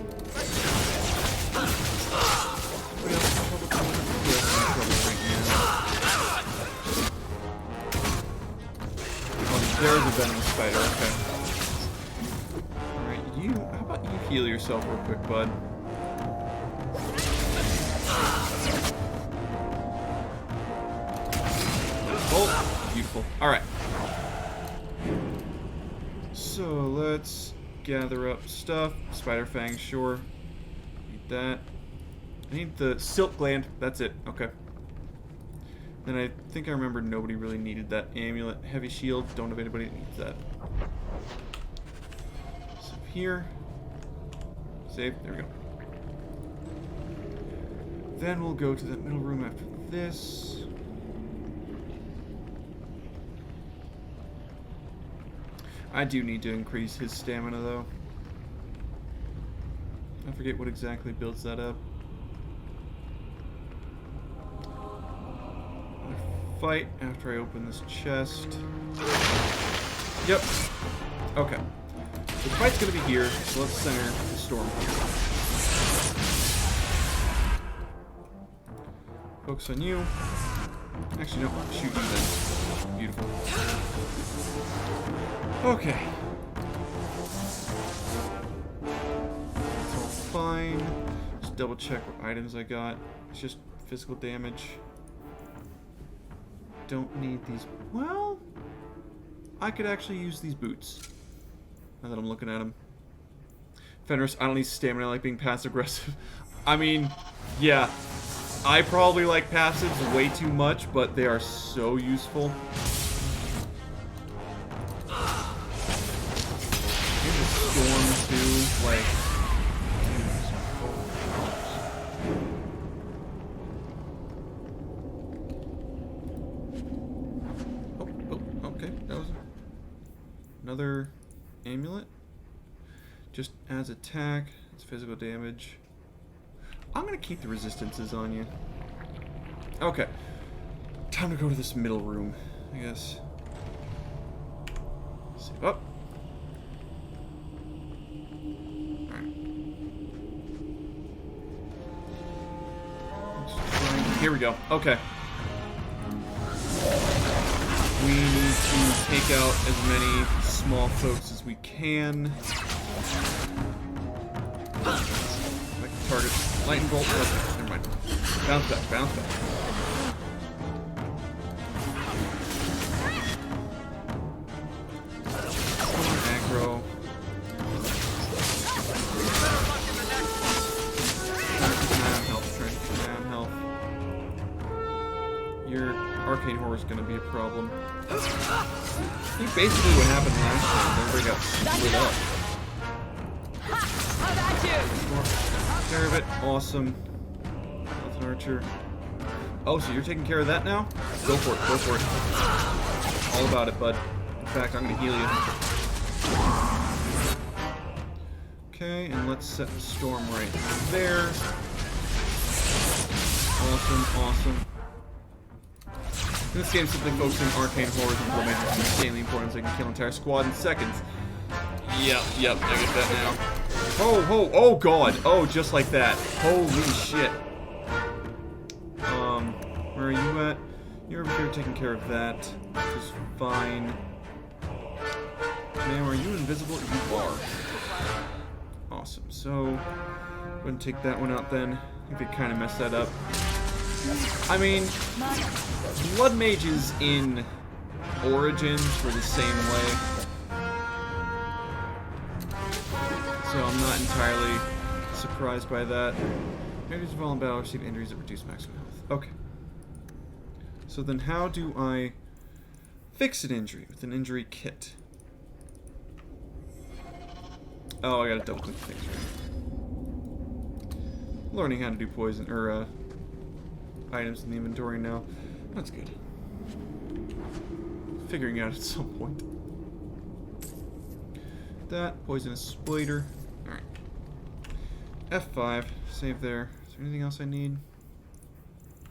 There's a venomous spider, okay. Alright, you, how about you heal yourself real quick, bud? Oh, beautiful. Alright. So, let's gather up stuff. Spider fang, sure. Need that. I need the silk gland. That's it. Okay. Then I think I remember nobody really needed that amulet. Heavy shield. Don't know if anybody needs that. So here. Save. There we go. Then we'll go to that middle room after this. I do need to increase his stamina though. I forget what exactly builds that up. Fight after I open this chest. Yep. Okay. The fight's gonna be here, so let's center the storm. Focus on you. Actually, no. Shoot you then. Beautiful. Okay. It's all fine. Just double check what items I got. It's just physical damage. Don't need these. Well, I could actually use these boots. Now that I'm looking at them. Fenris, I don't need stamina. I like being passive aggressive. I mean, yeah. I probably like passives way too much, but they are so useful. Here's a storm too, like. Oh, okay, that was another amulet. Just as attack, it's physical damage. I'm gonna keep the resistances on you. Okay. Time to go to this middle room, I guess. Save up. Alright. Here we go. Okay. We need to take out as many small folks as we can. Like target lightning bolt. Okay, never mind. Bounce back, bounce back. Aggro. Your arcane horror is going to be a problem. I think basically what happened last time, everybody got split up. Care of it, awesome. That's an archer. Oh, so you're taking care of that now? Go for it, go for it. All about it, bud. In fact, I'm going to heal you. Okay, and let's set the storm right there. Awesome, awesome. This game's simply focusing arcane horrors and blow magic is insanely important so you can kill an entire squad in seconds. Yep, I get that now. Oh god! Oh, just like that. Holy shit. Where are you at? You're over here taking care of that, which is fine. Ma'am, are you invisible? You are. Awesome, so go ahead and take that one out then. I think they kind of messed that up. I mean, blood mages in Origins were the same way, so I'm not entirely surprised by that. Mages involved in battle receive injuries that reduce maximum health. Okay. So then how do I fix an injury with an injury kit? Oh, I gotta double click things, right? Learning how to do poison, or, items in the inventory now. That's good. Figuring it out at some point. That, poisonous splater. Alright. F5, save there. Is there anything else I need?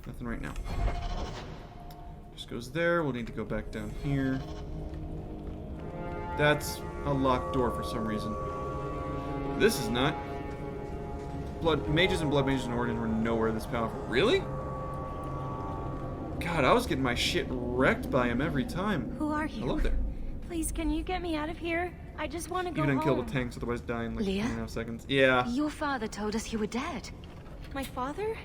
Nothing right now. Just goes there. We'll need to go back down here. That's a locked door for some reason. This is not. Blood mages and blood mages in Origin were nowhere this powerful. Really? God, I was getting my shit wrecked by him every time. Who are you? Hello there. Please, can you get me out of here? I just want to go You home. didn't kill the tanks, otherwise die in like Leah? 2.5 seconds. Yeah. Your father told us you were dead. My father?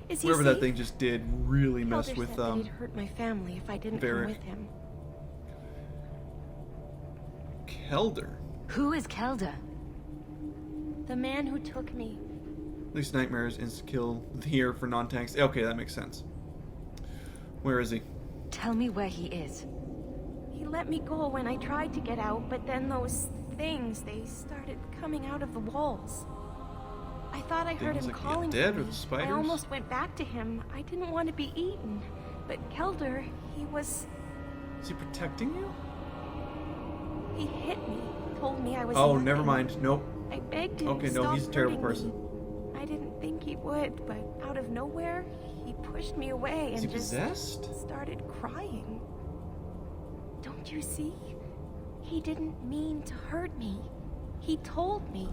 Is he Whatever safe? that thing just did really messed Elder with, said that he'd hurt my family if I didn't Varric. come with him. Kelder. Who is Kelder? The man who took me. At least Nightmare's insta-kill here for non-tanks. Okay, that makes sense. Where is he? Tell me where he is. He let me go when I tried to get out, but then those things, they started coming out of the walls. I thought I heard Things him like the calling undead for or me. the spiders? I almost went back to him. I didn't want to be eaten. But Kelder, he was... Is he protecting you? He hit me. Told me I was Oh, nothing. never mind. Nope. I begged him Okay, to no, stop he's a terrible hurting person. me. I didn't think he would, but out of nowhere, he pushed me away Is and he just possessed? started crying. Don't you see? He didn't mean to hurt me. He told me.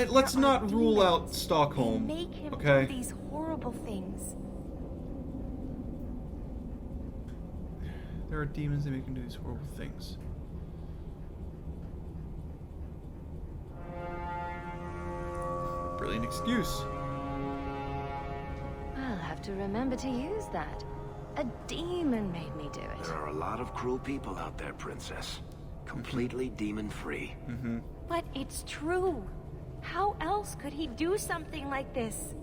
Let's There not are rule out demons. Stockholm. They make him Okay. do these horrible things. There are demons that make him do these horrible things. Brilliant excuse. I'll have to remember to use that. A demon made me do it. There are a lot of cruel people out there, Princess. Completely demon-free. But it's true. How else could he do something like this?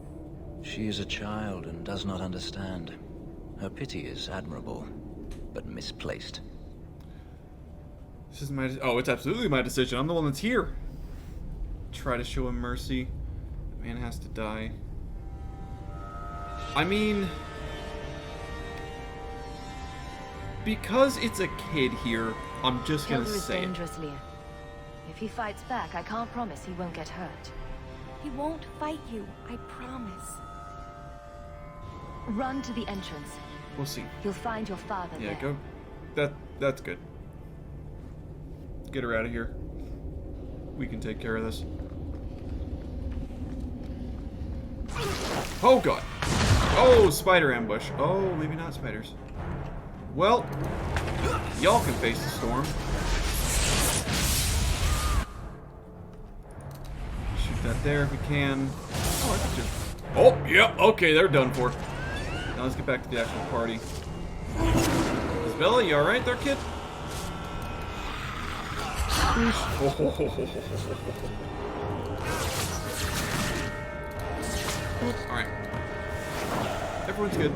She is a child and does not understand. Her pity is admirable, but misplaced. This isn't my... Oh, it's absolutely my decision. I'm the one that's here. Try to show him mercy. The man has to die. I mean... Because it's a kid here, I'm just gonna Kelder is say it. dangerous, Leah. If he fights back, I can't promise he won't get hurt. He won't fight you, I promise. Run to the entrance. We'll see. You'll find your father Yeah, there. go. That's good. Get her out of here. We can take care of this. Oh god. Oh, spider ambush. Oh, maybe not spiders. Well, y'all can face the storm. Shoot that there if we can. Oh, I could just Oh, yeah, okay, they're done for. Now let's get back to the actual party. Isabella, you alright there, kid? Alright. Everyone's good.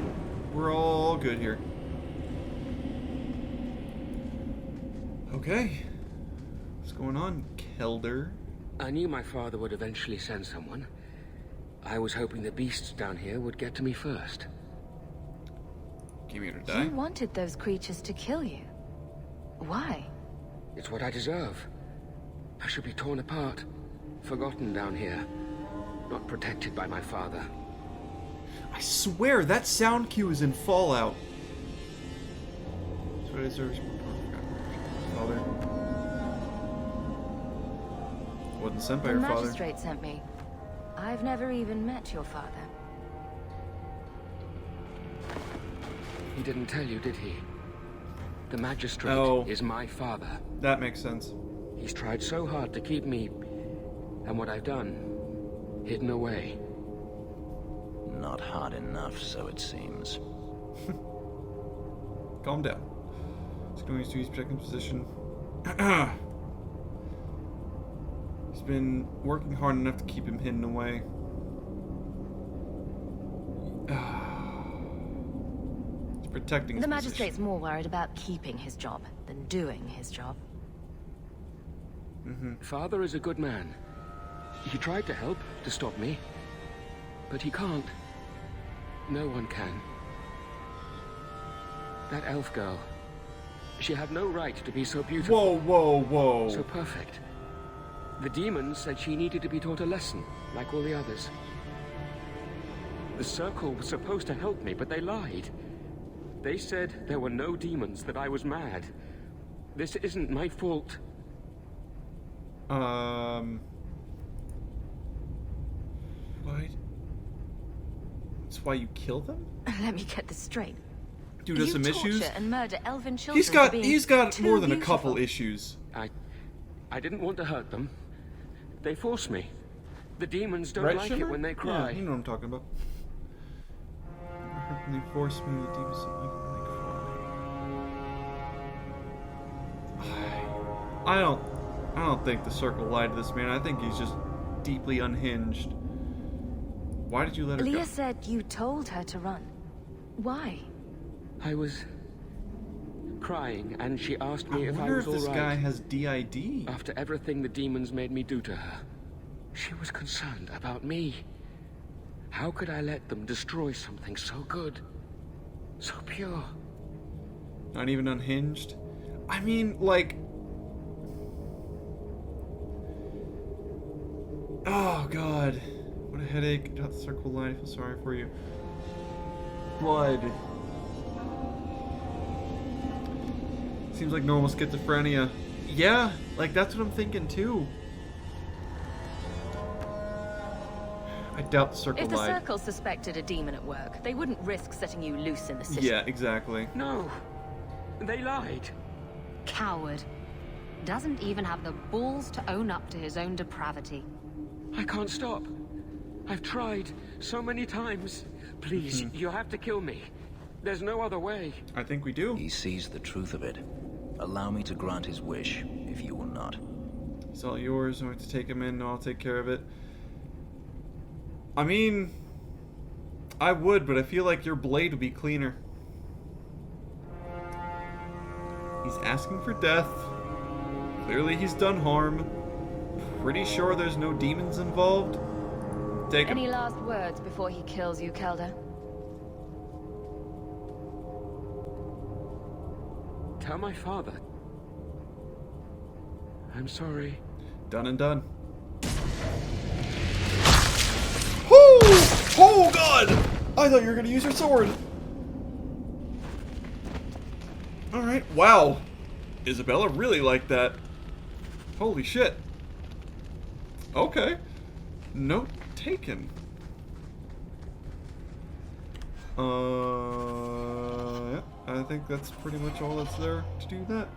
We're all good here. Okay. What's going on, Kelder? I knew my father would eventually send someone. I was hoping the beasts down here would get to me first. Came here to die? You wanted those creatures to kill you. Why? It's what I deserve. I should be torn apart, forgotten down here, not protected by my father. I swear that sound cue is in Fallout. That's what I deserve. Father. Wasn't sent by The your father. magistrate sent me. I've never even met your father. He didn't tell you, did he? The magistrate is my father. That makes sense. He's tried so hard to keep me, and what I've done, hidden away. Not hard enough, so it seems. Calm down. He's going to use protecting position. He's been working hard enough to keep him hidden away. He's protecting his The magistrate's position. more worried about keeping his job than doing his job. Father is a good man. He tried to help, to stop me. But he can't. No one can. That elf girl. She had no right to be so beautiful. Whoa, whoa, whoa. So perfect. The demons said she needed to be taught a lesson, like all the others. The circle was supposed to help me, but they lied. They said there were no demons, that I was mad. This isn't my fault. What? That's why you kill them? Let me get this straight. Dude has You some issues. torture and murder elven children He's for got being more too than a beautiful. couple issues. I didn't want to hurt them. They forced me. The demons don't Right, like Shimmer? it when they cry. Yeah, you know what I'm talking about. They force me, the demons don't like it when they cry. I don't think the circle lied to this man. I think he's just deeply unhinged. Why did you let her Leah go? said you told her to run. Why? I was crying, and she asked me I if I wonder was if this all guy right. has DID. After everything the demons made me do to her, she was concerned about me. How could I let them destroy something so good, so pure? Not even unhinged. I mean, like... Oh, God. What a headache. Got the circle line. I feel sorry for you. Blood. Seems like normal schizophrenia. Yeah, like that's what I'm thinking too. I doubt the circle If the lied. Circle suspected a demon at work, they wouldn't risk setting you loose in the city. Yeah, exactly. No, they lied. Coward. Doesn't even have the balls to own up to his own depravity. I can't stop. I've tried so many times. Please, you have to kill me. There's no other way. I think we do. He sees the truth of it. Allow me to grant his wish, if you will not. It's all yours. I want to take him in. I'll take care of it. I mean, I would, but I feel like your blade would be cleaner. He's asking for death. Clearly he's done harm. Pretty sure there's no demons involved. Take him. Any last words before he kills you, Kelder? Tell my father. I'm sorry. Done and done. Oh! Oh, God! I thought you were going to use your sword. Alright, wow. Isabella really liked that. Holy shit. Okay. Note taken. Yeah, I think that's pretty much all that's there to do that.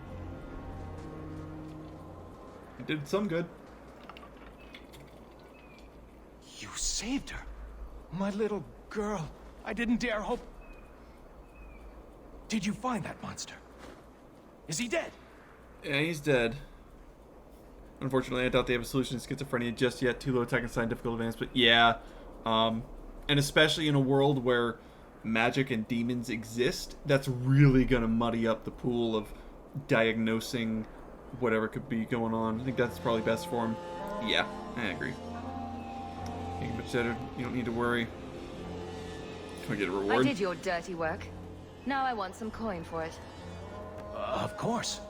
It did some good. You saved her. My little girl. I didn't dare hope... Did you find that monster? Is he dead? Yeah, he's dead. Unfortunately, I doubt they have a solution to schizophrenia just yet. Too low tech and scientific advance, but yeah. And especially in a world where magic and demons exist, that's really going to muddy up the pool of diagnosing whatever could be going on. I think that's probably best for him. Yeah, I agree. You don't need to worry. Can we get a reward? I did your dirty work. Now I want some coin for it. Of course.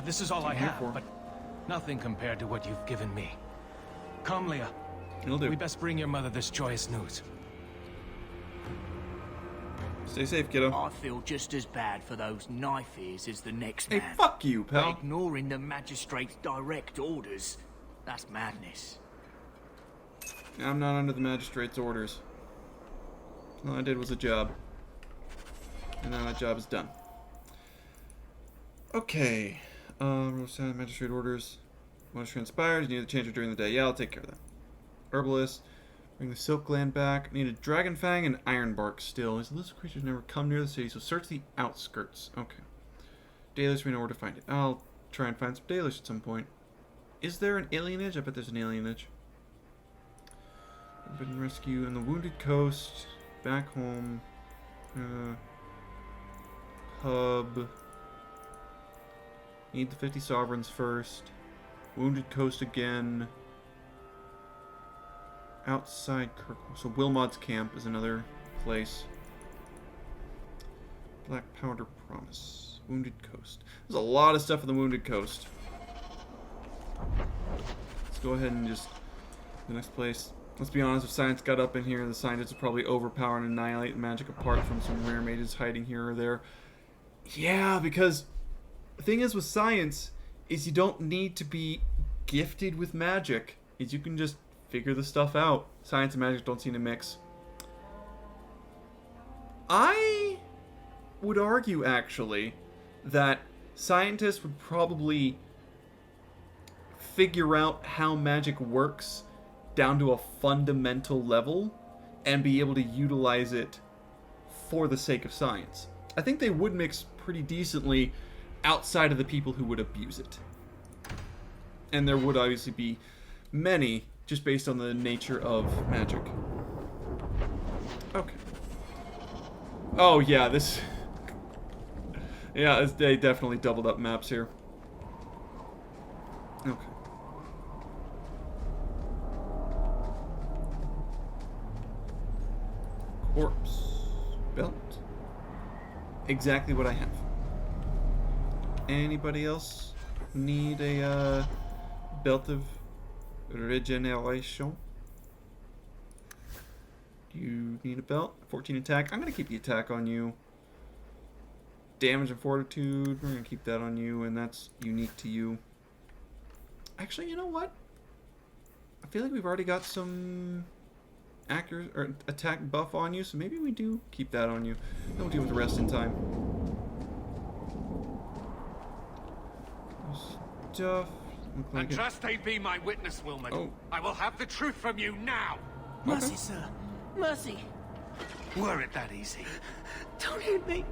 This is all I have, but nothing compared to what you've given me. Come, Leah. It'll do. We best bring your mother this joyous news. Stay safe, kiddo. I feel just as bad for those knife ears as the next Hey, man. fuck you, pal. But ignoring the magistrate's direct orders, that's madness. I'm not under the magistrate's orders. All I did was a job. And now that job is done. Okay. Magistrate orders. What has transpired? You need to change it during the day. Yeah, I'll take care of that. Herbalist. Bring the silk gland back. Need a dragon fang and ironbark still. These elusive creatures never come near the city, so search the outskirts. Okay. Dailish, we know where to find it. I'll try and find some Dailish at some point. Is there an alienage? I bet there's an alienage. Forbidden rescue in the Wounded Coast. Back home. Hub. Need the 50 sovereigns first. Wounded Coast again. Outside Kirk. So Wilmot's camp is another place. Black Powder Promise. Wounded Coast. There's a lot of stuff in the Wounded Coast. Let's go ahead and just... The next place. Let's be honest, if science got up in here, the scientists would probably overpower and annihilate the magic apart from some rare mages hiding here or there. Yeah, because the thing is with science is you don't need to be gifted with magic. Is you can just figure the stuff out. Science and magic don't seem to mix. I would argue, actually, that scientists would probably figure out how magic works down to a fundamental level and be able to utilize it for the sake of science. I think they would mix pretty decently outside of the people who would abuse it. And there would obviously be many, just based on the nature of magic. Okay. Oh yeah, this... yeah, they definitely doubled up maps here. Okay. Corpse. Belt. Exactly what I have. Anybody else need a belt of regeneration? Do you need a belt? 14 attack. I'm going to keep the attack on you. Damage and fortitude. We're going to keep that on you, and that's unique to you. Actually, you know what? I feel like we've already got some accuracy or attack buff on you, so maybe we do keep that on you. Then we'll deal with the rest in time. Stuff. And trust they be my witness, Wilmot. Oh. I will have the truth from you now. Mercy, sir. Mercy. Were it that easy? Don't hit me.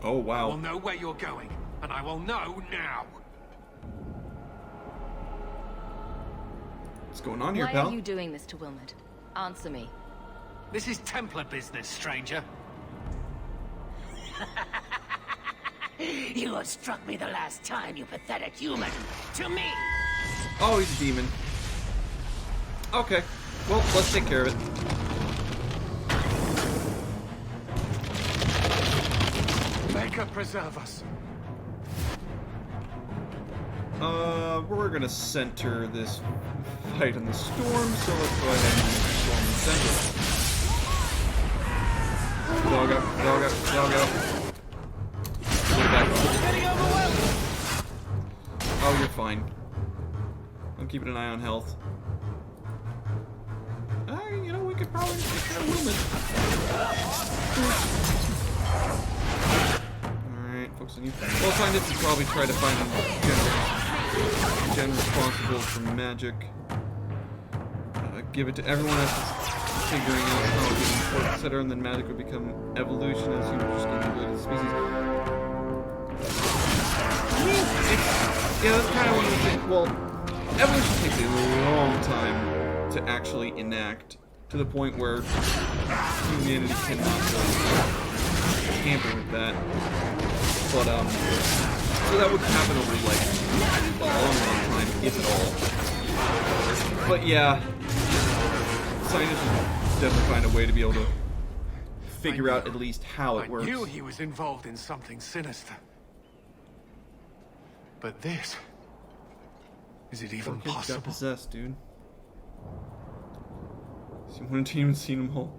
Oh, wow. I will know where you're going, and I will know now. What's going on here, Why pal? are you doing this to Wilmot? Answer me. This is Templar business, stranger. You struck me the last time, you pathetic human. To me! Oh, he's a demon. Okay. Well, let's take care of it. Maker preserve us. We're gonna center this fight in the storm, so let's go ahead and storm the center. Dog up, dog up, dog up. Oh, you're fine. I'm keeping an eye on health. You know, we could probably take care of Wilmot. Alright, focus on you. Well, scientists would probably try to find a gen responsible for magic. give it to everyone else figuring out how it works, etc., and then magic would become evolution as humans just evolve the species. Yeah, that's kind of one of the things. Well, evolution takes a long time to actually enact, to the point where humanity cannot really tamper with that. But, so that would happen over, like, a long time, if at all. But yeah, scientists would definitely find a way to be able to figure out at least how it works. I knew he was involved in something sinister. But this... Is it even possible? Got possessed, dude. You wouldn't even seen him all.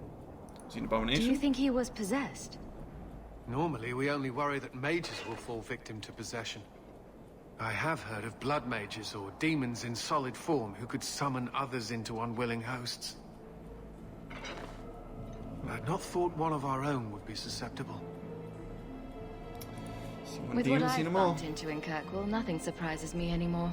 Is he an abomination? Do you think he was possessed? Normally, we only worry that mages will fall victim to possession. I have heard of blood mages or demons in solid form who could summon others into unwilling hosts. I had not thought one of our own would be susceptible. With what I've bumped into in Kirkwall, nothing surprises me anymore.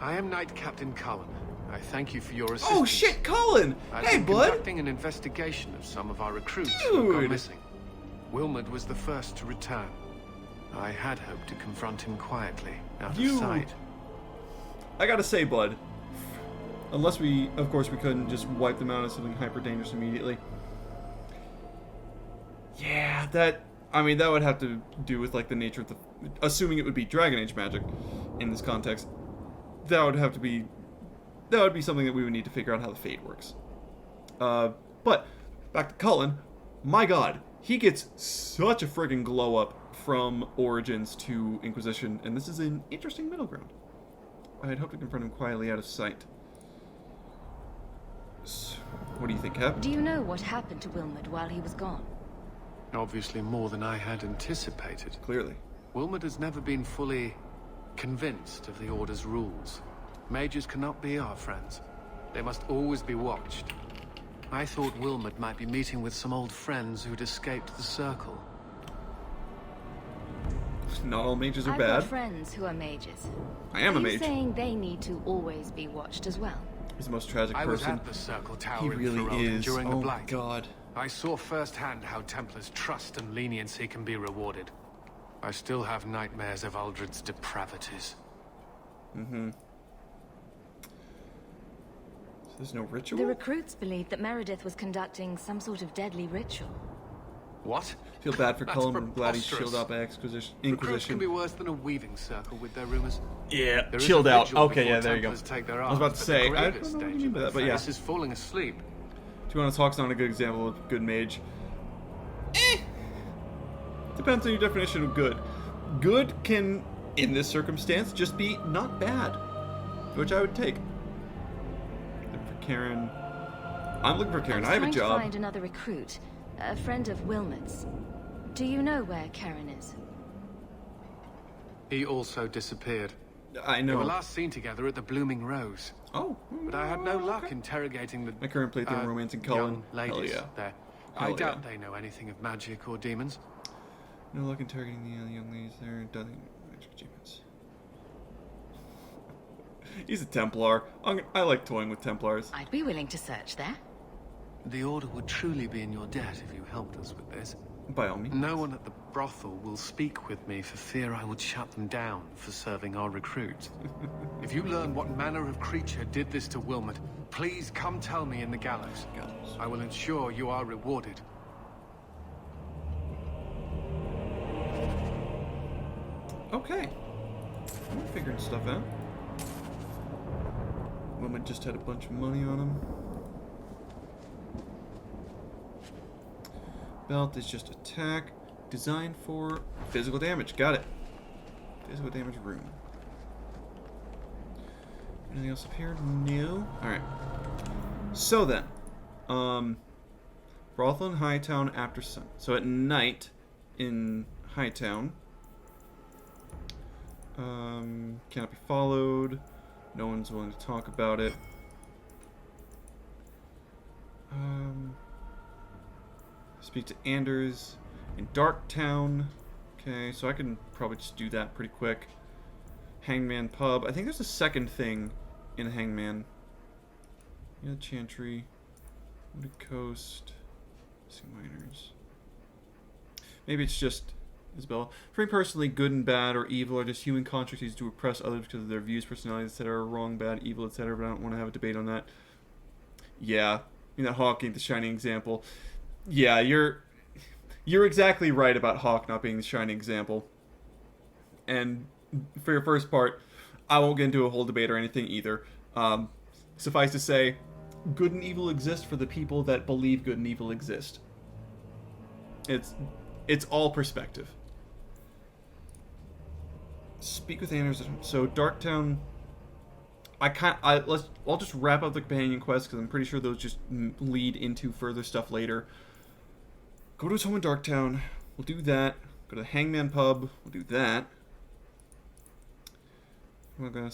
I am Knight Captain Cullen. I thank you for your assistance. Oh shit, Cullen! Hey, bud! Conducting an investigation of some of our recruits who have gone missing. Wilmot was the first to return. I had hoped to confront him quietly, out of sight. I gotta say, bud, unless we, of course, we couldn't just wipe them out as something hyper dangerous immediately. Yeah, I mean, that would have to do with, like, the nature of the... Assuming it would be Dragon Age magic in this context, that would be something that we would need to figure out how the fate works. But, back to Cullen, my god, he gets such a friggin' glow up from Origins to Inquisition, and this is an interesting middle ground. I'd hope to confront him quietly out of sight. So, what do you think happened? Do you know what happened to Wilmot while he was gone? Obviously more than I had anticipated. Clearly. Wilmot has never been fully convinced of the Order's rules. Mages cannot be our friends. They must always be watched. I thought Wilmot might be meeting with some old friends who'd escaped the Circle. Not all mages are I've bad. got friends who are mages. I am a mage. Are you saying they need to always be watched as well? He's the most tragic person. I was at the Circle Tower he really in Ferelden is. during the Oh Blight. god. I saw firsthand how Templars' trust and leniency can be rewarded. I still have nightmares of Uldred's depravities. Mm-hmm. So there's no ritual? The recruits believed that Meredith was conducting some sort of deadly ritual. What? Feel bad for That's Cullen. I'm glad he's preposterous. chilled out by Inquisition. Recruits can be worse than a weaving circle with their rumors. Yeah, There is chilled a out. vigil Okay, before yeah, there you go. Templars take their I was about arms, to but the say, I don't gravest know what you danger mean by that, but yeah. Fenris is falling asleep. Tuana Talk's not a good example of good mage. Depends on your definition of good. Good can, in this circumstance, just be not bad. Which I would take. Looking for Karen. I'm looking for Karen. I have a I'm job. trying to find another recruit, a friend of Wilmot's. Do you know where Karen is? He also disappeared. I know. They were last seen together at the Blooming Rose. Oh. But I had no luck interrogating the... My current playthrough of Romancing Cullen. young ladies Hell yeah. there. Hell I doubt yeah. they know anything of magic or demons. No luck interrogating the young ladies there. Doesn't magic achievements. He's a Templar. I like toying with Templars. I'd be willing to search there. The Order would truly be in your debt if you helped us with this. By all means. No one at the brothel will speak with me for fear I would shut them down for serving our recruits. If you learn what manner of creature did this to Wilmot, please come tell me in the gallows. I will ensure you are rewarded. Okay. I'm figuring stuff out. Wilmot just had a bunch of money on him. Belt is just attack. Designed for physical damage. Got it. Physical damage rune. Anything else up here? No. Alright. So then. Brothel in Hightown after sun. So at night in Hightown. Cannot be followed. No one's willing to talk about it. Speak to Anders in Darktown. Okay, so I can probably just do that pretty quick. Hangman Pub. I think there's a second thing in Hangman. Yeah, Chantry. Wooded Coast. Sea Miners. Maybe it's just Isabella. For me personally, good and bad or evil are just human constructs used to oppress others because of their views, personalities, etc. Wrong, bad, evil, etc. But I don't want to have a debate on that. Yeah. You know, Hawk ain't the shining example. Yeah, you're exactly right about Hawk not being the shining example. And for your first part, I won't get into a whole debate or anything either. Suffice to say, good and evil exist for the people that believe good and evil exist. It's all perspective. Speak with Anders. So Darktown. I'll just wrap up the companion quests because I'm pretty sure those just lead into further stuff later. Go to his home in Darktown. We'll do that. Go to the Hangman Pub. We'll do that. I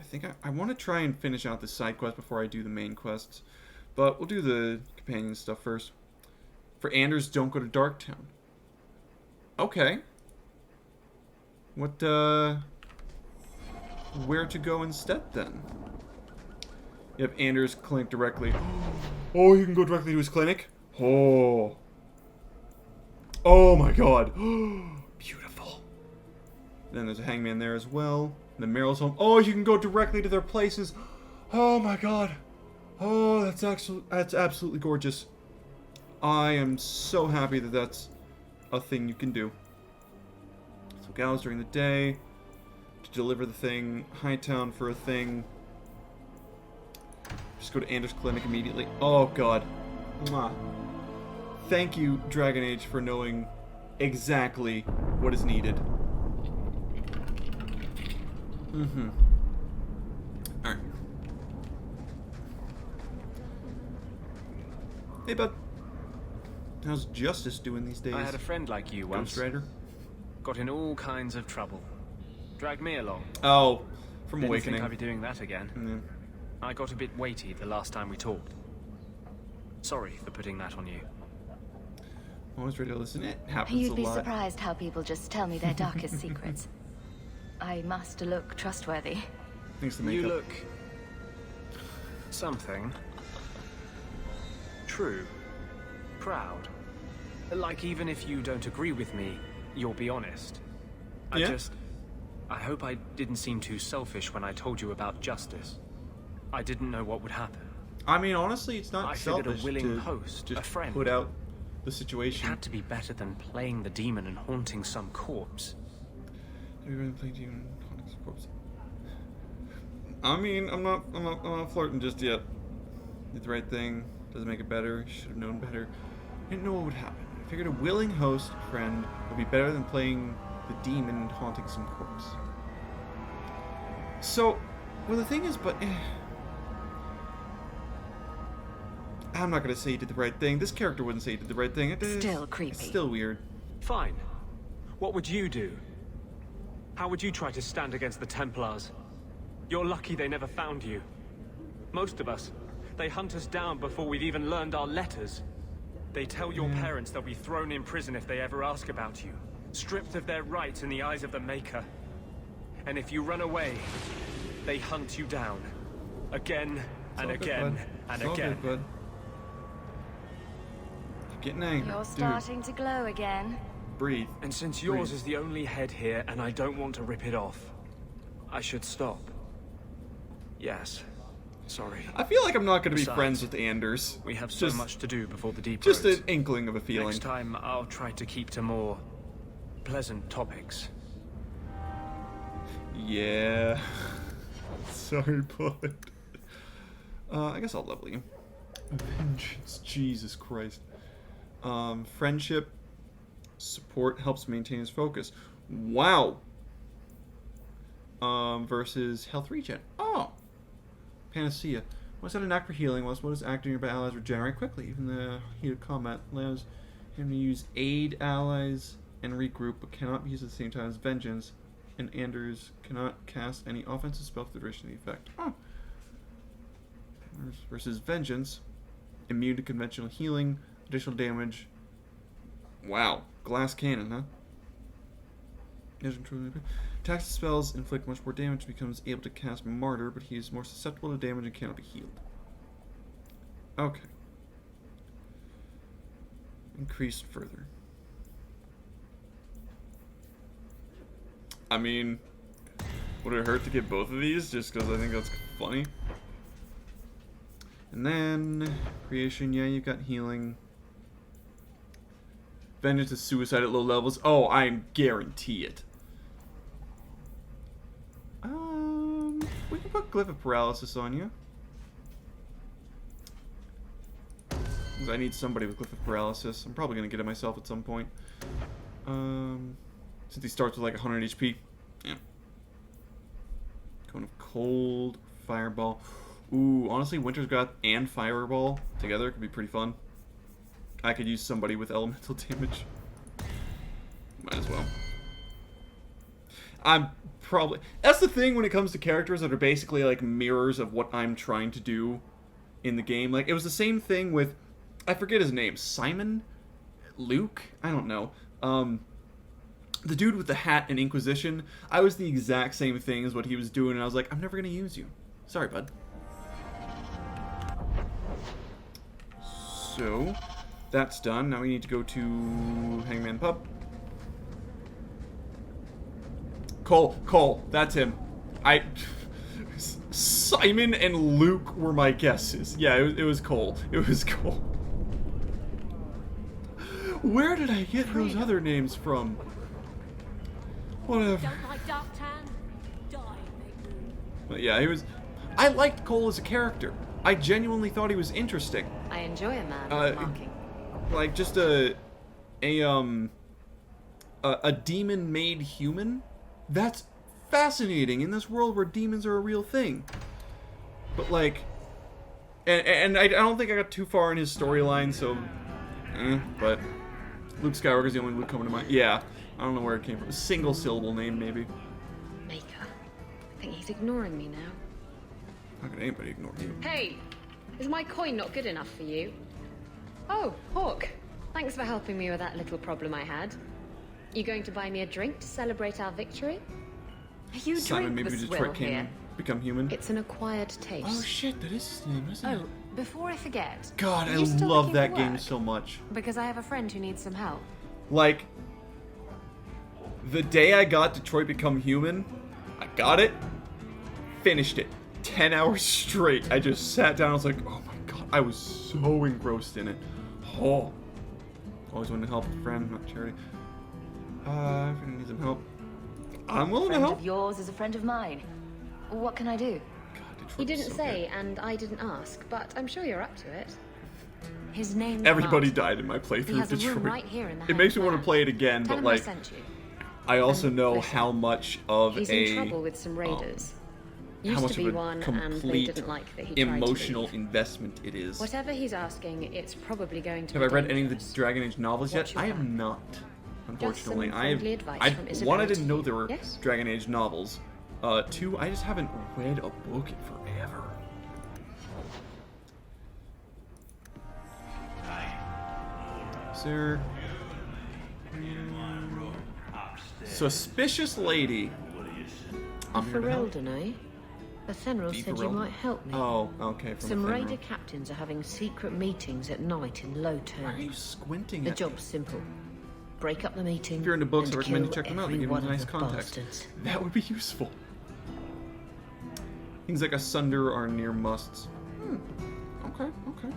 think I want to try and finish out the side quest before I do the main quests. But we'll do the companion stuff first. For Anders, don't go to Darktown. Okay. What, where to go instead, then? You have Anders' clinic directly. Oh, you can go directly to his clinic? Oh. Oh my god. Beautiful. Then there's a hangman there as well. And then Meryl's home. Oh, you can go directly to their places. Oh my god. Oh, that's absolutely gorgeous. I am so happy that that's a thing you can do. So gals during the day to deliver the thing. Hightown for a thing. Just go to Anders' clinic immediately. Oh god. Mwah. Thank you, Dragon Age, for knowing exactly what is needed. Mm-hmm. Alright. Hey, bud. How's Justice doing these days? I had a friend like you once. Ghost Rider? Got in all kinds of trouble. Dragged me along. Oh, from Didn't Awakening. think I'd be doing that again. Mm. I got a bit weighty the last time we talked. Sorry for putting that on you. Always ready to listen. It happens You'd a be lot. surprised how people just tell me their darkest secrets. I must look trustworthy. Thanks to makeup. You look... something. True. Proud. Like, even if you don't agree with me, you'll be honest. Yeah? I hope I didn't seem too selfish when I told you about Justice. I didn't know what would happen. I mean, honestly, it's not I figured selfish a willing to host, just a friend, put out the situation. It had to be better than playing the demon and haunting some corpse. Have you ever played demon and haunting some corpse? I mean, I'm not flirting just yet. Did the right thing. Doesn't make it better. Should have known better. Didn't know what would happen. I figured a willing host friend would be better than playing the demon and haunting some corpse. So, well, the thing is, I'm not gonna say he did the right thing. This character wouldn't say he did the right thing. Still creepy. It's still weird. Fine. What would you do? How would you try to stand against the Templars? You're lucky they never found you. Most of us, they hunt us down before we've even learned our letters. They tell your parents they'll be thrown in prison if they ever ask about you, stripped of their rights in the eyes of the Maker. And if you run away, they hunt you down. Again and again and again. Good, bud. Keep getting angry. You're starting to glow again. Breathe. And since yours is the only head here and I don't want to rip it off, I should stop. Yes. Sorry. I feel like I'm not going to be Besides, friends with Anders. We have so much to do before the deep Just roads. an inkling of a feeling. Next time, I'll try to keep to more pleasant topics. Yeah. Sorry, bud. I guess I'll level you. Vengeance. Jesus Christ. Friendship. Support helps maintain his focus. Wow. Versus health regen. Oh. Panacea. Once had a knack for healing, what is active nearby allies regenerate quickly. Even the heat of combat allows him to use aid allies and regroup, but cannot be used at the same time as Vengeance. And Anders cannot cast any offensive spell for the duration of the effect. Oh. Versus Vengeance. Immune to conventional healing. Additional damage. Wow. Glass cannon, huh? Attacks and spells inflict much more damage, becomes able to cast Martyr, but he is more susceptible to damage and cannot be healed. Okay. Increased further. I mean, would it hurt to get both of these just because I think that's funny? And then, creation, yeah, you've got healing. Vengeance is suicide at low levels. Oh, I guarantee it. We can put Glyph of Paralysis on you. Because I need somebody with Glyph of Paralysis. I'm probably going to get it myself at some point. Since he starts with like 100 HP. Yeah. Cone of Cold, Fireball. Ooh, honestly, Winter's Wrath and Fireball together could be pretty fun. I could use somebody with elemental damage. Might as well. I'm probably... That's the thing when it comes to characters that are basically like mirrors of what I'm trying to do in the game. Like, it was the same thing with... I forget his name. Simon? Luke? I don't know. The dude with the hat in Inquisition. I was the exact same thing as what he was doing, and I was like, I'm never going to use you. Sorry, bud. So, that's done. Now we need to go to Hangman Pub. Cole, that's him. Simon and Luke were my guesses. Yeah, it was Cole. It was Cole. Where did I get those other names from? Whatever. Don't like dark tan? Die, make room. But yeah, he was... I liked Cole as a character. I genuinely thought he was interesting. I enjoy a man with marking. Like, just a demon-made human? That's fascinating in this world where demons are a real thing. But, like... And I don't think I got too far in his storyline, so... but... Luke Skywalker's the only Luke coming to mind. Yeah. I don't know where it came from. A single syllable name, maybe. Maker. I think he's ignoring me now. How could anybody ignore you? Hey! Is my coin not good enough for you? Oh, Hawk. Thanks for helping me with that little problem I had. You going to buy me a drink to celebrate our victory? You Simon, drink maybe the Detroit swill can here. become human. It's an acquired taste. Oh shit, that is his name, isn't it? Oh, before I forget. God, I are you still love looking that for game work? so much. Because I have a friend who needs some help. Like, the day I got Detroit Become Human, I got it, finished it. 10 hours straight. I just sat down, I was like, oh my god, I was so engrossed in it. Oh. Always wanted to help a friend, not charity. If anyone needs some help, I'm willing to help. A friend of yours is a friend of mine. What can I do? God, He didn't say, and I didn't ask, but I'm sure you're up to it. His name. Everybody died in my playthrough He has of a room Detroit. right here in the It makes me want to flat. play it again, Tell but him like, I sent you. I also And know listen, how much of He's in trouble with some raiders. how Used much to be of a one, and they complete didn't like that he tried to emotional leave. investment it is. Whatever he's asking, it's probably going to. Have I be read any of the dangerous. Dragon Age novels yet? Watch your I have back. not. Unfortunately, Just some friendly advice from one, Isabella I didn't to know you. there were Yes? Dragon Age novels. Two, I just haven't read a book in forever. Sir. Suspicious lady. I'm here to help. Ferelden, eh? The Fenris said you Ferelden? might help me. Oh, okay. From Some the raider Fenris. captains are having secret meetings at night in low turn. Why are you squinting The at me? job's simple. Break up the meeting. If you're into books, I and recommend you kill check them out. They every give you one of nice the context. bastards. That would be useful. Things like asunder are near musts. Okay, okay.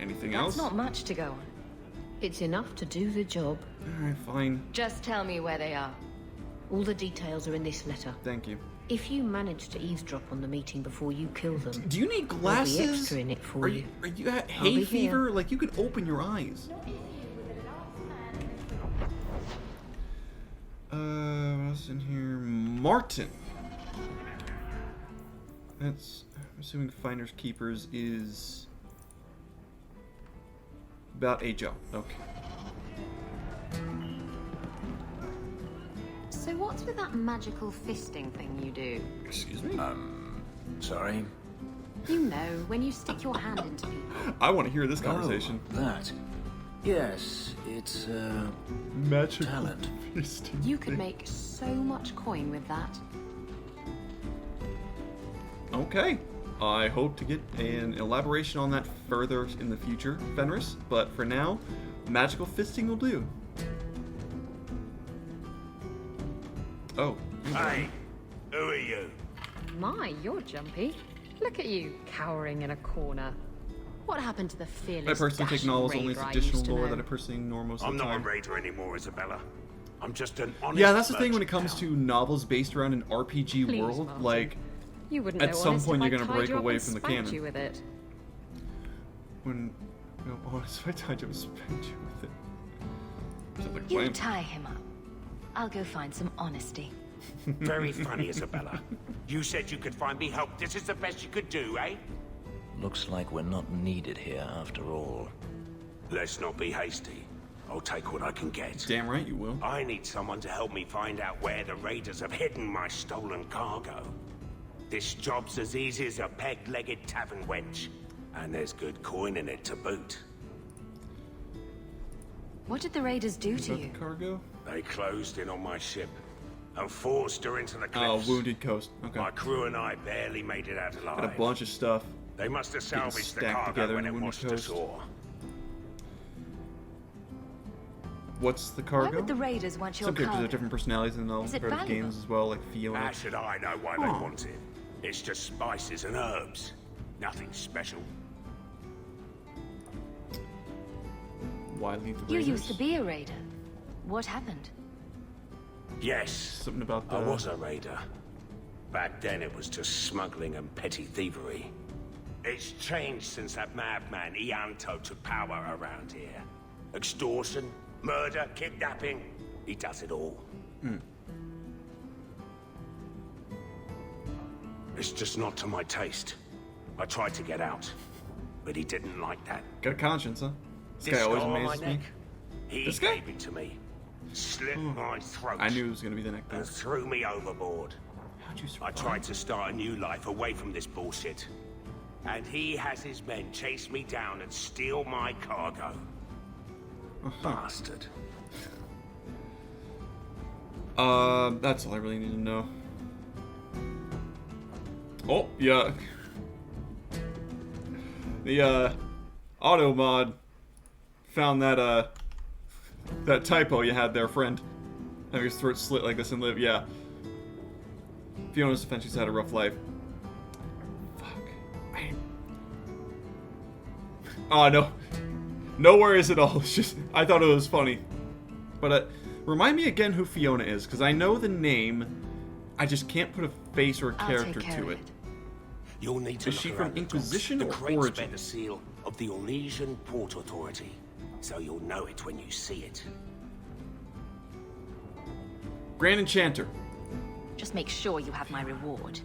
Anything else? That's not much to go on. It's enough to do the job. Alright, fine. Just tell me where they are. All the details are in this letter. Thank you. If you manage to eavesdrop on the meeting before you kill them, Do you need there'll glasses? be extra in it for Are you. you at I'll hay be fever? here. Like, you can open your eyes. What's in here? Martin. That's... I'm assuming Finders Keepers is... about a job. Okay. So what's with that magical fisting thing you do? Excuse me? Sorry? You know, when you stick your hand into people. I want to hear this conversation. Oh, that. Yes, it's Magical talent. fisting You could thing. make so much coin with that. Okay. I hope to get an elaboration on that further in the future, Fenris. But for now, magical fisting will do. Oh. Hey, who are you? My, you're jumpy. Look at you, cowering in a corner. What happened to the fearless I personally take dashing novels only as raider I additional used to lore know? that I personally ignore most I'm of the not a time. raider anymore, Isabella. I'm just an honest Yeah, that's the thing when it merchant comes now. to novels based around an RPG Please, world. Martin. Like, You wouldn't at know some honest point if you're I gonna tied break you up away and from the spanked canon. you with it. When, no, honest, if I tied you, I would spank you with it. Sounds like a You plan. tie him up. I'll go find some honesty. Very funny, Isabella. You said you could find me help. This is the best you could do, eh? Looks like we're not needed here after all. Let's not be hasty. I'll take what I can get. Damn right you will. I need someone to help me find out where the raiders have hidden my stolen cargo. This job's as easy as a peg-legged tavern wench. And there's good coin in it to boot. What did the raiders do Is to that you? the cargo? They closed in on my ship and forced her into the Oh, cliffs. Wounded Coast. Okay. My crew and I barely made it out alive. Got a bunch of stuff. They must have getting salvaged the stacked cargo together when in it Wounded washed Coast. ashore. What's the Why cargo? would the raiders want your Some characters cargo? have different personalities in all Is it part of valuable? games as well, like Fiona. How should I know why Huh. they want it? It's just spices and herbs. Nothing special. Why leave the You Raiders? used to be a raider. What happened? Yes, Something about the... I was a raider. Back then it was just smuggling and petty thievery. It's changed since that madman Ianto took power around here. Extortion, murder, kidnapping. He does it all. It's just not to my taste. I tried to get out, but he didn't like that. Got a conscience, huh? This guy This always scar on my amazes me. neck, he This guy? gave it to me. Slit my throat. I knew it was gonna be the neck And though. threw me overboard. How'd you I survive? tried to start a new life away from this bullshit. And he has his men chase me down and steal my cargo. Bastard. That's all I really need to know. Oh, yeah. The, auto mod found that, that typo you had there, friend. Having his throat slit like this and live, yeah. Fiona's defense, she's had a rough life. Fuck. Oh, no. No worries at all. It's just, I thought it was funny. But, remind me again who Fiona is, because I know the name, I just can't put a face or a character to it. You'll need to Is look she around from the docks. Inquisition The or crates Origin? bear the seal of the Orlesian Port Authority, so you'll know it when you see it. Grand Enchanter. Just make sure you have my reward.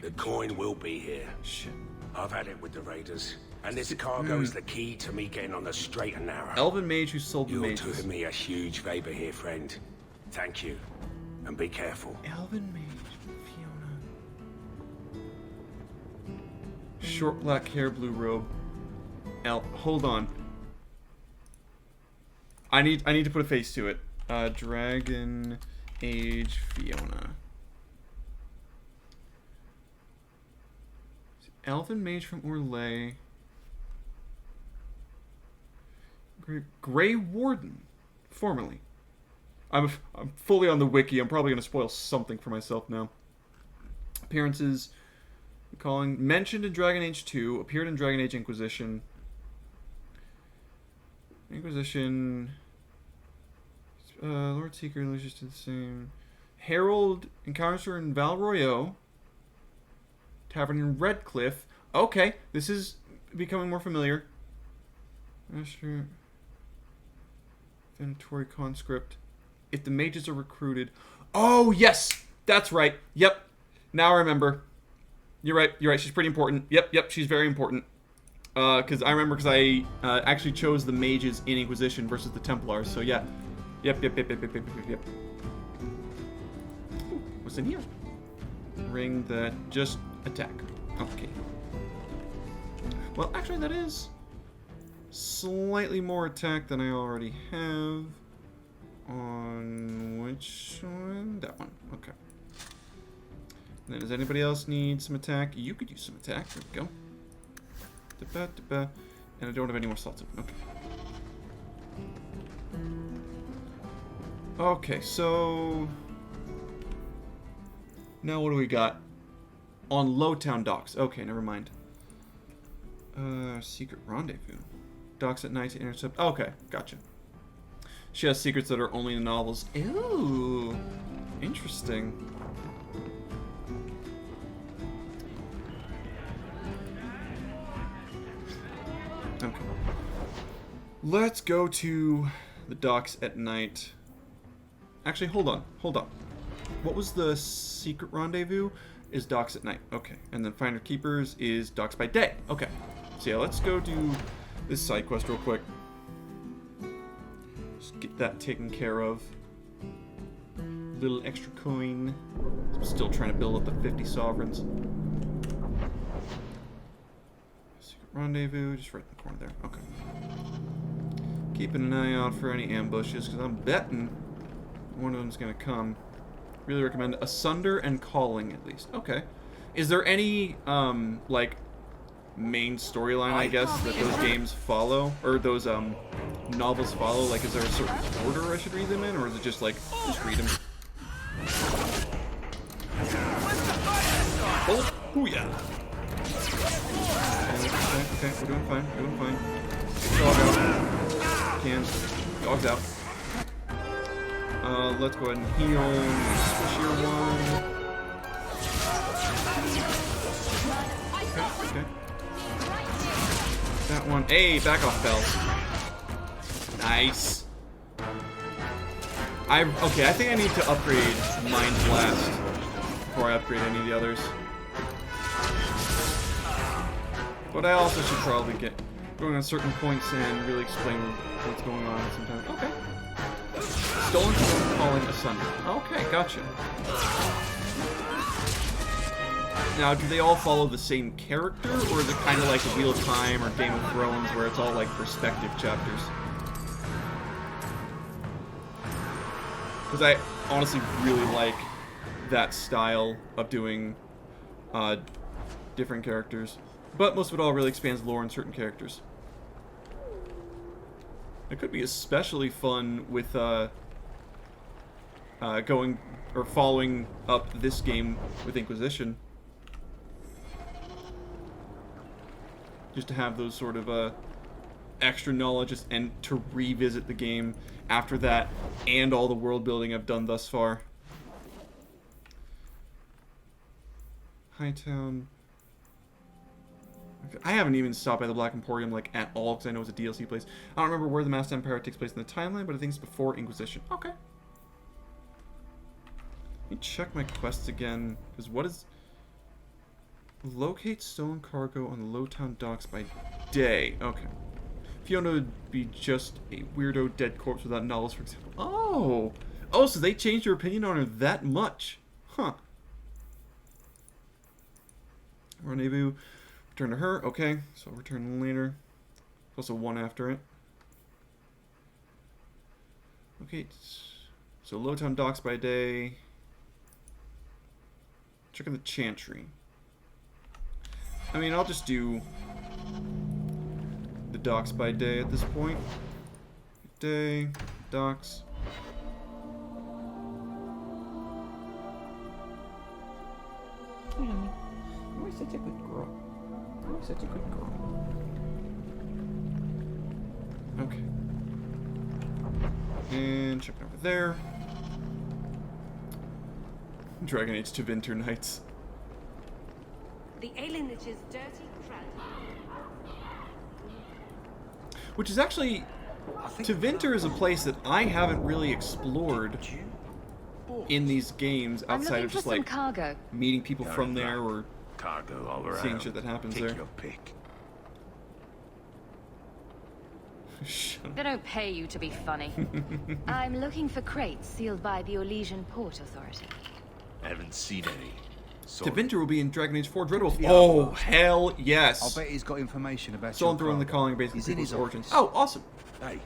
The coin will be here. Shit. I've had it with the raiders, and this cargo is the key to me getting on the straight and narrow. Elven mage who sold the You're mages. doing me a huge favor here, friend. Thank you, and be careful. Elven mage, Fiona. Short black hair, blue robe. Hold on. I need to put a face to it. Dragon Age Fiona. Elven mage from Orlais. Grey Warden, formerly. I'm fully on the wiki. I'm probably going to spoil something for myself now. Appearances. Calling. Mentioned in Dragon Age 2. Appeared in Dragon Age Inquisition. Inquisition. Lord Seeker. Just did the same. Herald. Encounters her in Val Royeaux. Tavern in Redcliffe. Okay. This is becoming more familiar. Master. Venatori conscript. If the mages are recruited. Oh, yes! That's right. Yep. Now I remember. You're right. You're right. She's pretty important. Yep. She's very important. Because I remember I actually chose the mages in Inquisition versus the Templars. So, yeah. Yep. Ooh, what's in here? Ring that just attack. Okay. Well, actually, that is slightly more attack than I already have. On which one? That one. Okay. And then does anybody else need some attack? You could use some attack. There we go. Da-ba, da-ba. And I don't have any more slots open. Okay. Okay, so... Now what do we got? On Lowtown docks. Okay, never mind. Secret rendezvous. Docks at night to intercept. Okay, gotcha. She has secrets that are only in the novels. Ooh, interesting. Okay. Let's go to the docks at night. Actually, hold on. What was the secret rendezvous? Is docks at night. Okay. And then Finder Keepers is docks by day. Okay. So yeah, let's go do this side quest real quick. Just get that taken care of. Little extra coin. I'm still trying to build up the 50 sovereigns. Secret rendezvous, just right in the corner there. Okay. Keeping an eye out for any ambushes, because I'm betting one of them's gonna come. Really recommend Asunder and Calling, at least. Okay. Is there any, like, main storyline, I guess, that those games follow? Or those, novels follow? Like, is there a certain order I should read them in? Or is it just, like, just read them? Oh, hoo-yeah! Okay, we're doing fine, Dog out. Can. Dog's out. Let's go ahead and heal. Squishier one. Okay. That one. Hey, back off, Bells. Nice. Okay, I think I need to upgrade Mind Blast before I upgrade any of the others. But I also should probably get going on certain points and really explain what's going on sometimes. Okay. Stolen Calling Asunder. Okay, gotcha. Now, do they all follow the same character, or is it kind of like a Wheel of Time or Game of Thrones, where it's all like perspective chapters? Because I honestly really like that style of doing different characters. But most of it all really expands lore in certain characters. It could be especially fun with going or following up this game with Inquisition. Just to have those sort of extra knowledge and to revisit the game after that and all the world building I've done thus far. Hightown. I haven't even stopped by the Black Emporium like at all because I know it's a DLC place. I don't remember where the Masked Empire takes place in the timeline, but I think it's before Inquisition. Okay. Let me check my quests again, because what is... Locate stolen cargo on the Lowtown docks by day. Okay. Fiona would be just a weirdo dead corpse without knowledge, for example. Oh! Oh, so they changed their opinion on her that much. Huh. Rendezvous. Return to her. Okay. So I'll return later. Also one after it. Okay. So Lowtown docks by day. Checking the Chantry. I mean, I'll just do the docks by day at this point. Day, docks. You're such a good girl. You're such a good girl. Okay. And checking over there. Dragon Age to Winter Nights. The alienage's dirty crowd. Which is actually, Tevinter is a place that I haven't really explored in these games outside of just like cargo. Meeting people from there or cargo all around. Seeing shit that happens Take there. Your pick. They don't pay you to be funny. I'm looking for crates sealed by the Orlesian Port Authority. Haven't seen any. Tevinter will be in Dragon Age 4 Dreadwolf. Oh, hell yes. I'll bet he's got information about Someone your throwing the cargo. calling based on He's in people's his origins. office. Oh, awesome. Hey,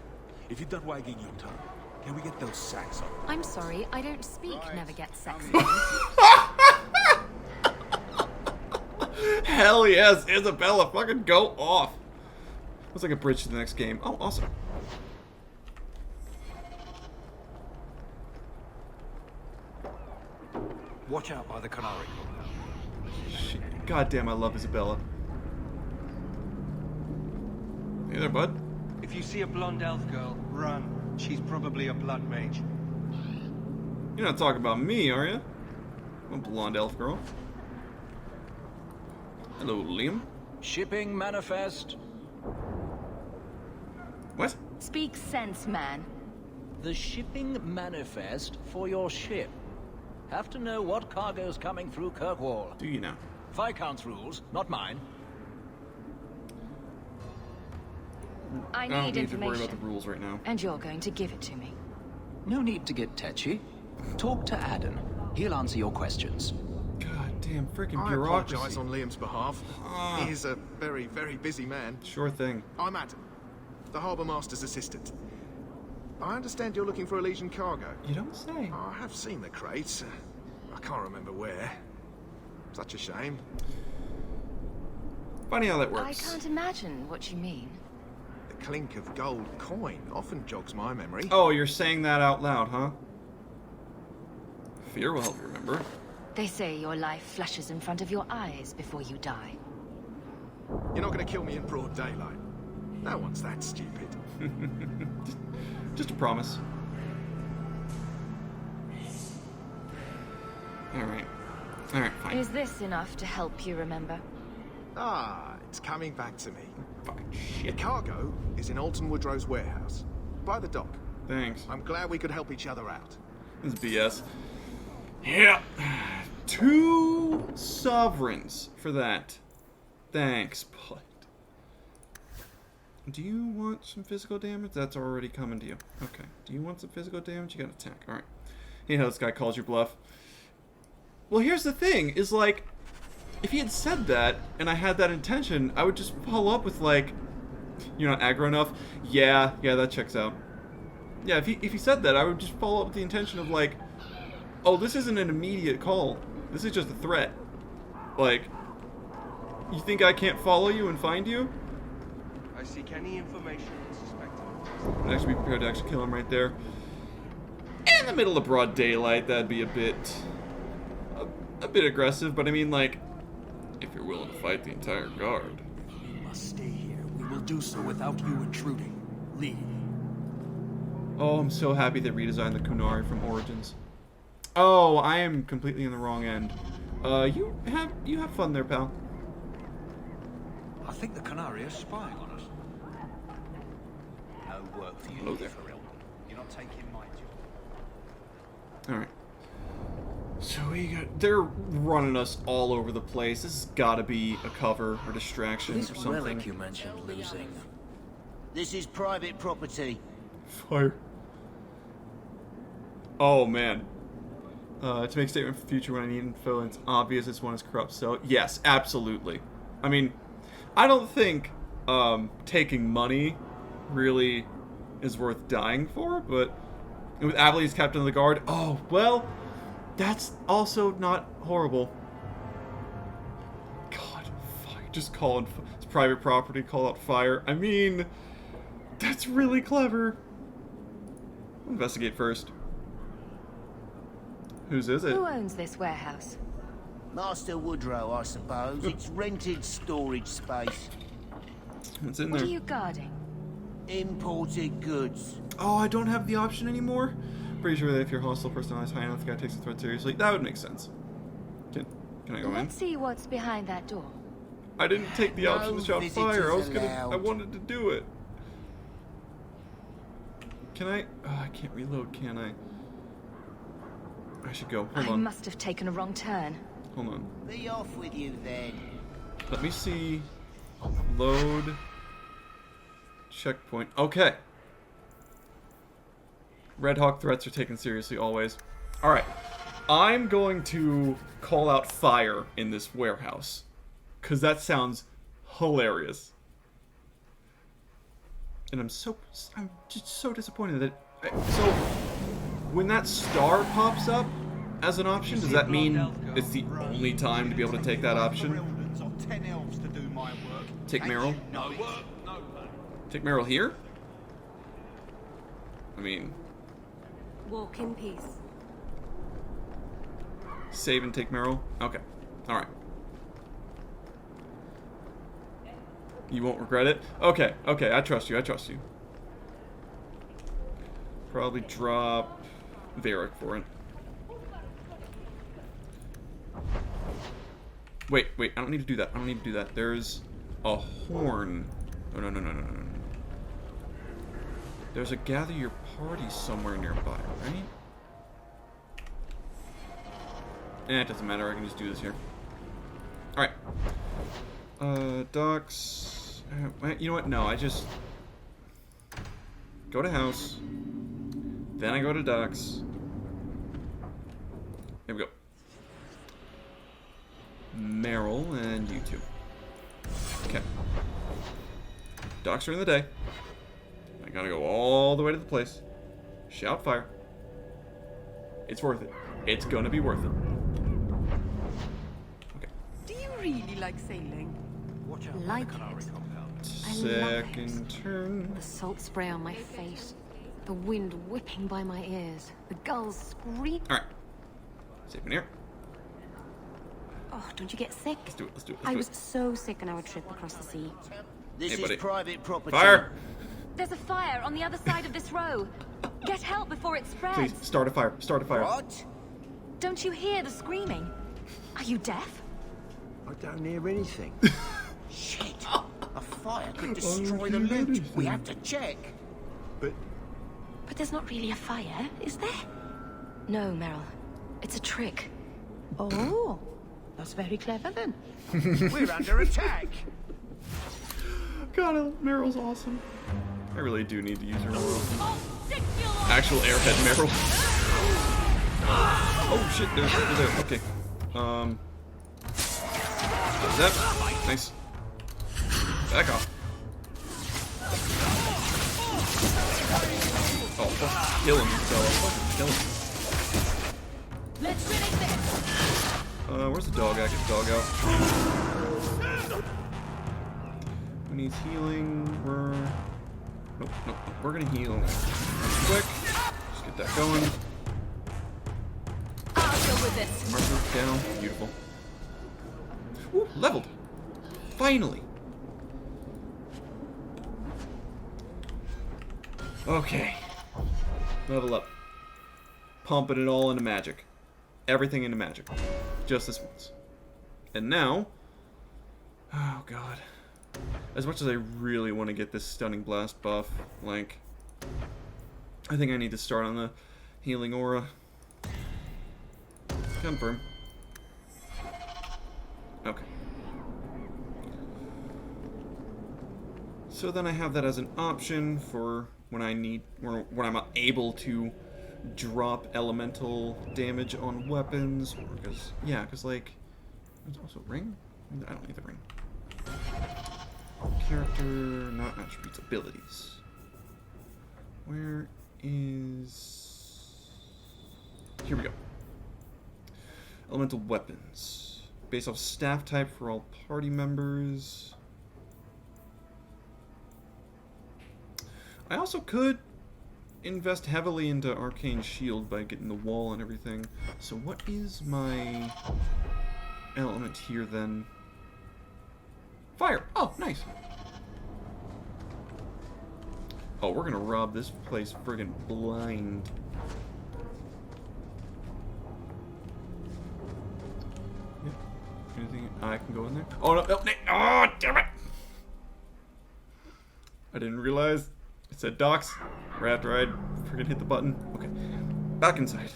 if you're done wagging your tongue, can we get those sacks up? I'm sorry, I don't speak never get sexy. Hell yes, Isabella, fucking go off. Looks like a bridge to the next game. Oh, awesome. Watch out by the canary. God damn, I love Isabella. Hey there, bud. If you see a blonde elf girl, run. She's probably a blood mage. You're not talking about me, are you? I'm a blonde elf girl. Hello, Liam. Shipping manifest. What? Speak sense, man. The shipping manifest for your ship. Have to know what cargo's coming through Kirkwall. Do you now? Viscount's rules, not mine. I don't need need to worry information. about the rules right now. And you're going to give it to me. No need to get tetchy. Talk to Adam. He'll answer your questions. God damn, freaking I bureaucracy. apologise on Liam's behalf. Ah. He is a very, very busy man. Sure thing. I'm Adam, the Harbour Master's assistant. I understand you're looking for a Legion cargo. You don't say. I have seen the crates. I can't remember where. Such a shame. Funny how that I works. can't imagine what you mean. The clink of gold coin often jogs my memory. Oh, you're saying that out loud, huh? Fear will help you remember. They say your life flashes in front of your eyes before you die. You're not going to kill me in broad daylight. No one's that stupid. Just a promise. Alright. Alright, fine. Is this enough to help you remember? Ah, it's coming back to me. Fucking shit. The cargo is in Alton Woodrow's warehouse, by the dock. Thanks. I'm glad we could help each other out. This is BS. Yeah. 2 sovereigns for that. Thanks, bud. Do you want some physical damage? That's already coming to you. Okay. Do you want some physical damage? You got attack. Alright. You know this guy calls your bluff. Well, here's the thing, is like, if he had said that, and I had that intention, I would just follow up with like, you're not aggro enough? Yeah, that checks out. Yeah, if he said that, I would just follow up with the intention of like, oh, this isn't an immediate call. This is just a threat. Like, you think I can't follow you and find you? I seek any information on suspected. I'd actually be prepared to actually kill him right there. In the middle of broad daylight, that'd be a bit aggressive, but I mean, like, if you're willing to fight the entire guard. You must stay here. We will do so without you intruding. Leave. Oh, I'm so happy they redesigned the Kunari from Origins. Oh, I am completely in the wrong end. You have fun there, pal. I think the canary is spying on us. No work for you, Hello there. for real. You're not taking my job. Alright. So they're running us all over the place. This has got to be a cover or distraction This or something. relic you mentioned losing. This is private property. Fire. Oh, man. To make a statement for the future when I need info, and it's obvious this one is corrupt, so yes, absolutely. I mean, I don't think taking money really is worth dying for, but with Avaley as captain of the guard, oh, well, that's also not horrible. God, fire. Just call it, it's private property, call out fire. I mean, that's really clever. I'll investigate first. Whose is it? Who owns this warehouse? Master Woodrow, I suppose. It's rented storage space. What's in What there? are you guarding? Imported goods. Oh, I don't have the option anymore? Pretty sure that if your hostile personality is high enough, the guy takes the threat seriously. That would make sense. Can I go in? Let's see what's behind that door. I didn't take the option to shout fire. I was visitors I allowed. wanted to do it. Can I? Oh, I can't reload, can I? I should go. Hold I on. must have taken a wrong turn. Hold on. Be off with you then. Let me see. Load. Checkpoint. Okay. Red Hawk threats are taken seriously always. Alright. I'm going to call out fire in this warehouse. Because that sounds hilarious. And I'm just so disappointed that... So, when that star pops up as an option, does that mean it's the only time to be able to take that option? Take Meryl? Take Meryl here? I mean... Walk in peace. Save and take Meryl? Okay. Alright. You won't regret it? Okay, okay, I trust you, I trust you. Probably drop Varric for it. Wait, I don't need to do that. I don't need to do that. There's a horn. Oh, no. There's a gather your party somewhere nearby, right? It doesn't matter. I can just do this here. Alright. Docks. You know what? No, I just go to house. Then I go to docks. Here we go. Meryl and you two. Okay. Docks are in the day. I gotta go all the way to the place. Shout fire. It's worth it. It's gonna be worth it. Okay. Do you really like sailing? Watch out. Like it. I love Second turn. The salt spray on my face. The wind whipping by my ears. The gulls scream. Alright. Save in here. Oh, don't you get sick? Let's do it. I was so sick on our trip across the sea. This Hey, buddy. is private property. Fire! There's a fire on the other side of this row. Get help before it spreads. Please, start a fire. Start a fire. What? Don't you hear the screaming? Are you deaf? I don't hear anything. Shit. A fire could destroy the loot. We have to check. But there's not really a fire, is there? No, Meryl. It's a trick. Oh, that's very clever then. We're under attack. God, Meryl's awesome. I really do need to use her. Actual airhead Meryl. Oh shit, there's people there. Okay. That. Nice. Back off. Oh, fuck. Kill him, fella. Fucking kill him. Let's finish this. Where's the dog? I get the dog out. Who needs healing? Nope. We're gonna heal quick. Just get that going. I'll go with this. Marker down. Beautiful. Ooh, leveled. Finally. Okay. Level up. Pumping it all into magic. Everything into magic. Just this once. And now... Oh, God. As much as I really want to get this Stunning Blast buff, like... I think I need to start on the Healing Aura. Confirm. Okay. So then I have that as an option for when I need, or when I'm able to drop elemental damage on weapons, or because, yeah, because like, there's also ring? I don't need the ring. Character, not attributes, abilities. Where is... Here we go. Elemental weapons. Based off staff type for all party members. I also could invest heavily into Arcane Shield by getting the wall and everything. So what is my element here then? Fire! Oh, nice! Oh, we're gonna rob this place friggin' blind. Yep. Anything I can go in there? Oh, no, no, oh, damn it! I didn't realize it said docks right after I'd friggin' hit the button. Okay, back inside.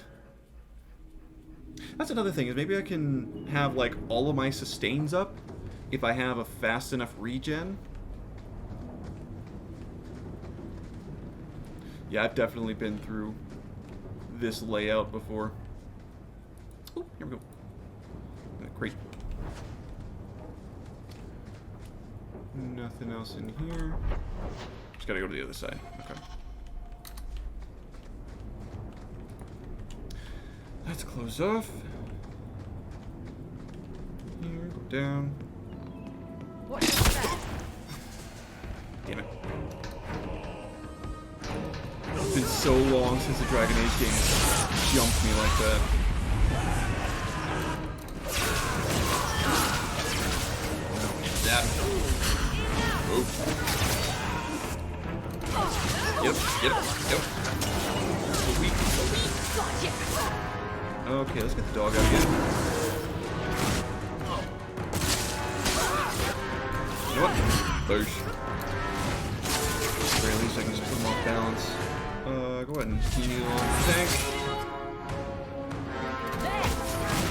That's another thing, is maybe I can have, like, all of my sustains up if I have a fast enough regen. Yeah, I've definitely been through this layout before. Oh, here we go. Great. Nothing else in here. Just gotta go to the other side. Okay. Let's close off. Here, go down. What is that? Damn it. It's been so long since the Dragon Age game jumped me like that. That. Oh. Get it. So weak. Okay, let's get the dog out again. You know what? Boosh. At least I can just put him off balance. Go ahead and heal on the tank.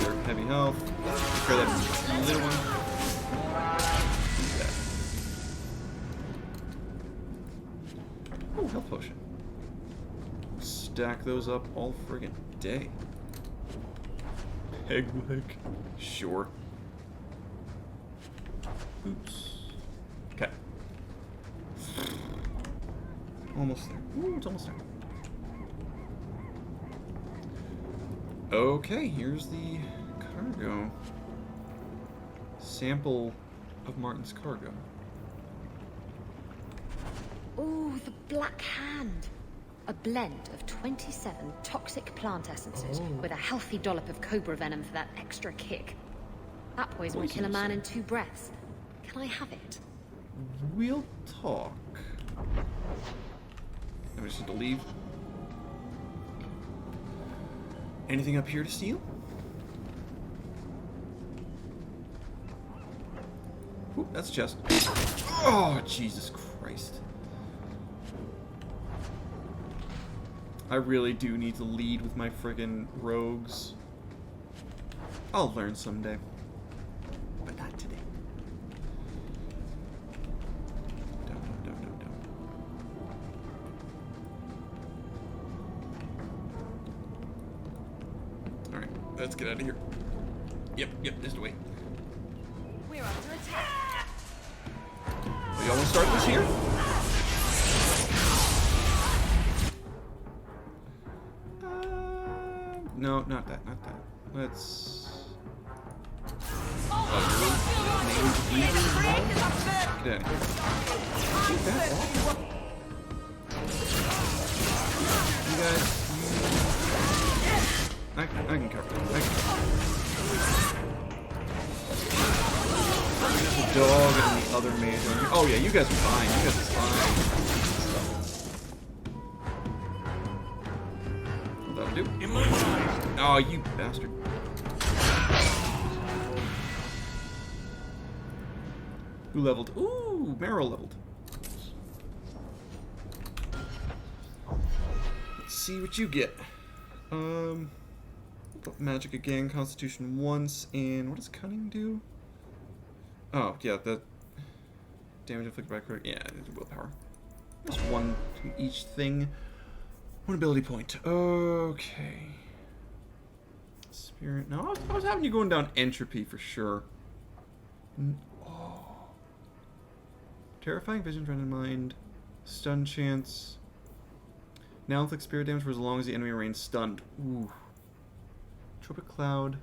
They're heavy health. Grab that little one. Ooh, health potion. Stack those up all friggin' day. Egg lick. Sure. Oops. Okay. Almost there. Ooh, it's almost there. Okay, here's the cargo. Sample of Martin's cargo. Ooh, the Black Hand. A blend of 27 toxic plant essences with a healthy dollop of cobra venom for that extra kick. That poison will kill a man in 2 breaths. Can I have it? We'll talk. I just need to leave. Anything up here to steal? Ooh, that's a chest. Oh, Jesus Christ. I really do need to lead with my friggin' rogues. I'll learn someday. But not today. Alright, let's get out of here. Yep, this is the way. We're under attack. We almost start this here? No, not that. Let's... Get out of here. Shoot that off. You guys... I can cover that. There's a dog and the other mage. Oh yeah, you guys are fine. You guys are fine. That'll do. Oh, you bastard. Who leveled? Ooh, Meryl leveled. Let's see what you get. Magic again, Constitution once, and what does Cunning do? Oh, yeah, the damage inflicted by critic. Yeah, it's willpower. Just one to each thing. One ability point. Okay. Spirit. No, I was having you going down entropy for sure. Oh. Terrifying vision, friend in mind. Stun chance. Now inflicts spirit damage for as long as the enemy remains stunned. Ooh. Tropic Cloud.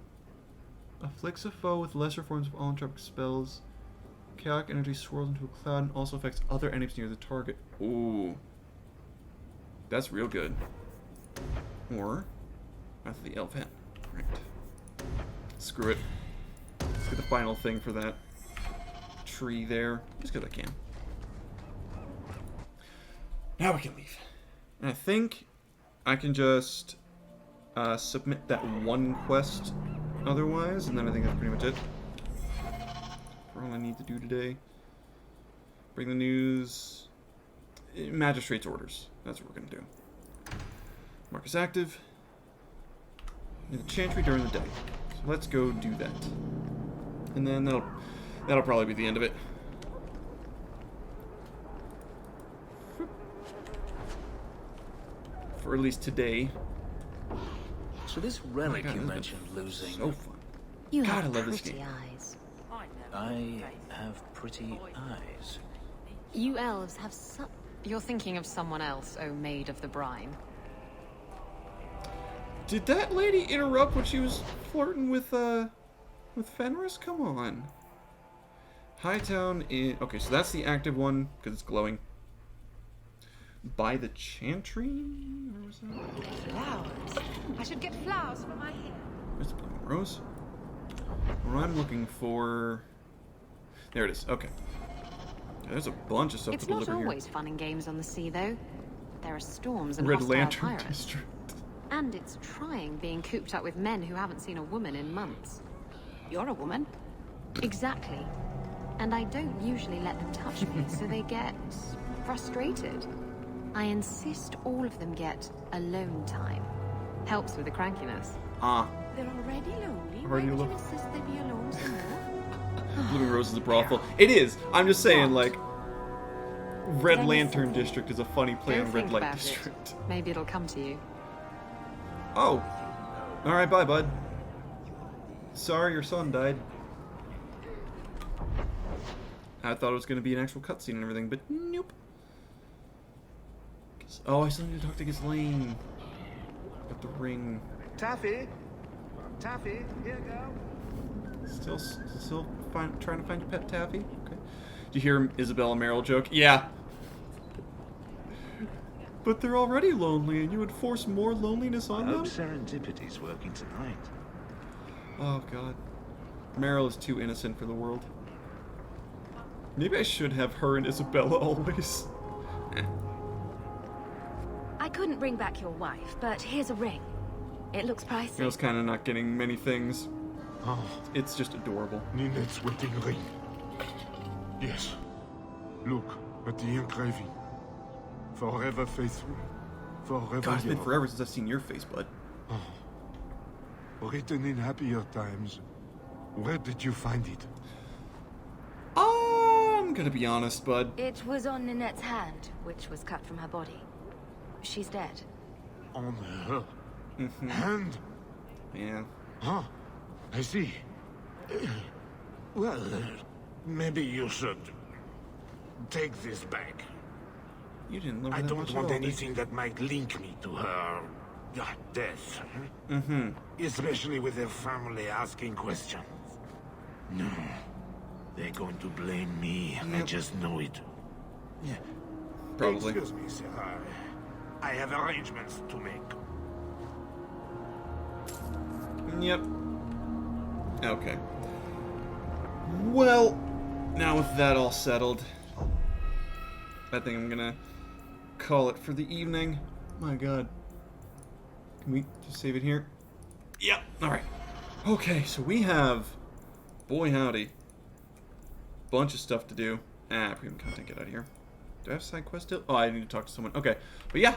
Afflicts a foe with lesser forms of all entropic spells. Chaotic energy swirls into a cloud and also affects other enemies near the target. Ooh. That's real good. Or, that's the elf hand. Right. Screw it. Let's get the final thing for that tree there. Just because I can. Now we can leave. And I think I can just submit that one quest otherwise, and then I think that's pretty much it. For all I need to do today. Bring the news. Magistrate's orders. That's what we're going to do. Marcus active. In the chantry during the day. So let's go do that. And then that'll probably be the end of it. For at least today. So this relic you mentioned losing... So fun. You God, have I love this pretty game. eyes. I have pretty eyes. You elves have some... You're thinking of someone else, oh maid of the brine. Did that lady interrupt when she was flirting with Fenris? Come on. Hightown in... Okay, so that's the active one, because it's glowing. By the Chantry? Where was that? Flowers. I should get flowers for my hair. There's the blooming rose. What I'm looking for... There it is. Okay. There's a bunch of stuff It's to not deliver always fun and games on the sea, though. There are storms and Red hostile Lantern pirates. District. And it's trying being cooped up with men who haven't seen a woman in months. You're a woman. Exactly. And I don't usually let them touch me, so they get frustrated. I insist all of them get alone time. Helps with the crankiness. Ah. They're already lonely. Already Why would alone. you insist they be alone some more? Blooming Rose is a brothel. It is. I'm just saying, like, Red Lantern District is a funny play Go on Red think Light about District. it. Maybe it'll come to you. Oh. Alright, bye, bud. Sorry your son died. I thought it was going to be an actual cutscene and everything, but nope. Oh, I still need to talk to Ghislaine. Got the ring. Taffy? Taffy, here you go. Still trying to find your pet Taffy? Okay. Did you hear Isabella Merrill joke? Yeah. But they're already lonely, and you would force more loneliness on them? Serendipity's working tonight. Oh, God. Meryl is too innocent for the world. Maybe I should have her and Isabella always. I couldn't bring back your wife, but here's a ring. It looks pricey. Meryl's kind of not getting many things. Oh. It's just adorable. Ninette's wedding ring. Yes. Look at the engraving. Forever faithful. Forever God, it's been yours. forever since I've seen your face, bud. Written in happier times. Where did you find it? I'm gonna be honest, bud. It was on Ninette's hand, which was cut from her body. She's dead. On her hand? Yeah. Huh. I see. Well, maybe you should take this back. You didn't love I that don't much want at all, did anything that might link me to her death. Mm-hmm. Especially with her family asking questions. No. They're going to blame me. I just know it. Yeah. Probably. Excuse me, sir. I have arrangements to make. Yep. Okay. Well, now with that all settled, I think I'm gonna call it for the evening. My God. Can we just save it here? Yep. Alright. Okay, so we have, boy howdy, bunch of stuff to do. Premium content, get out of here. Do I have side quest still? Oh, I need to talk to someone. Okay. But yeah,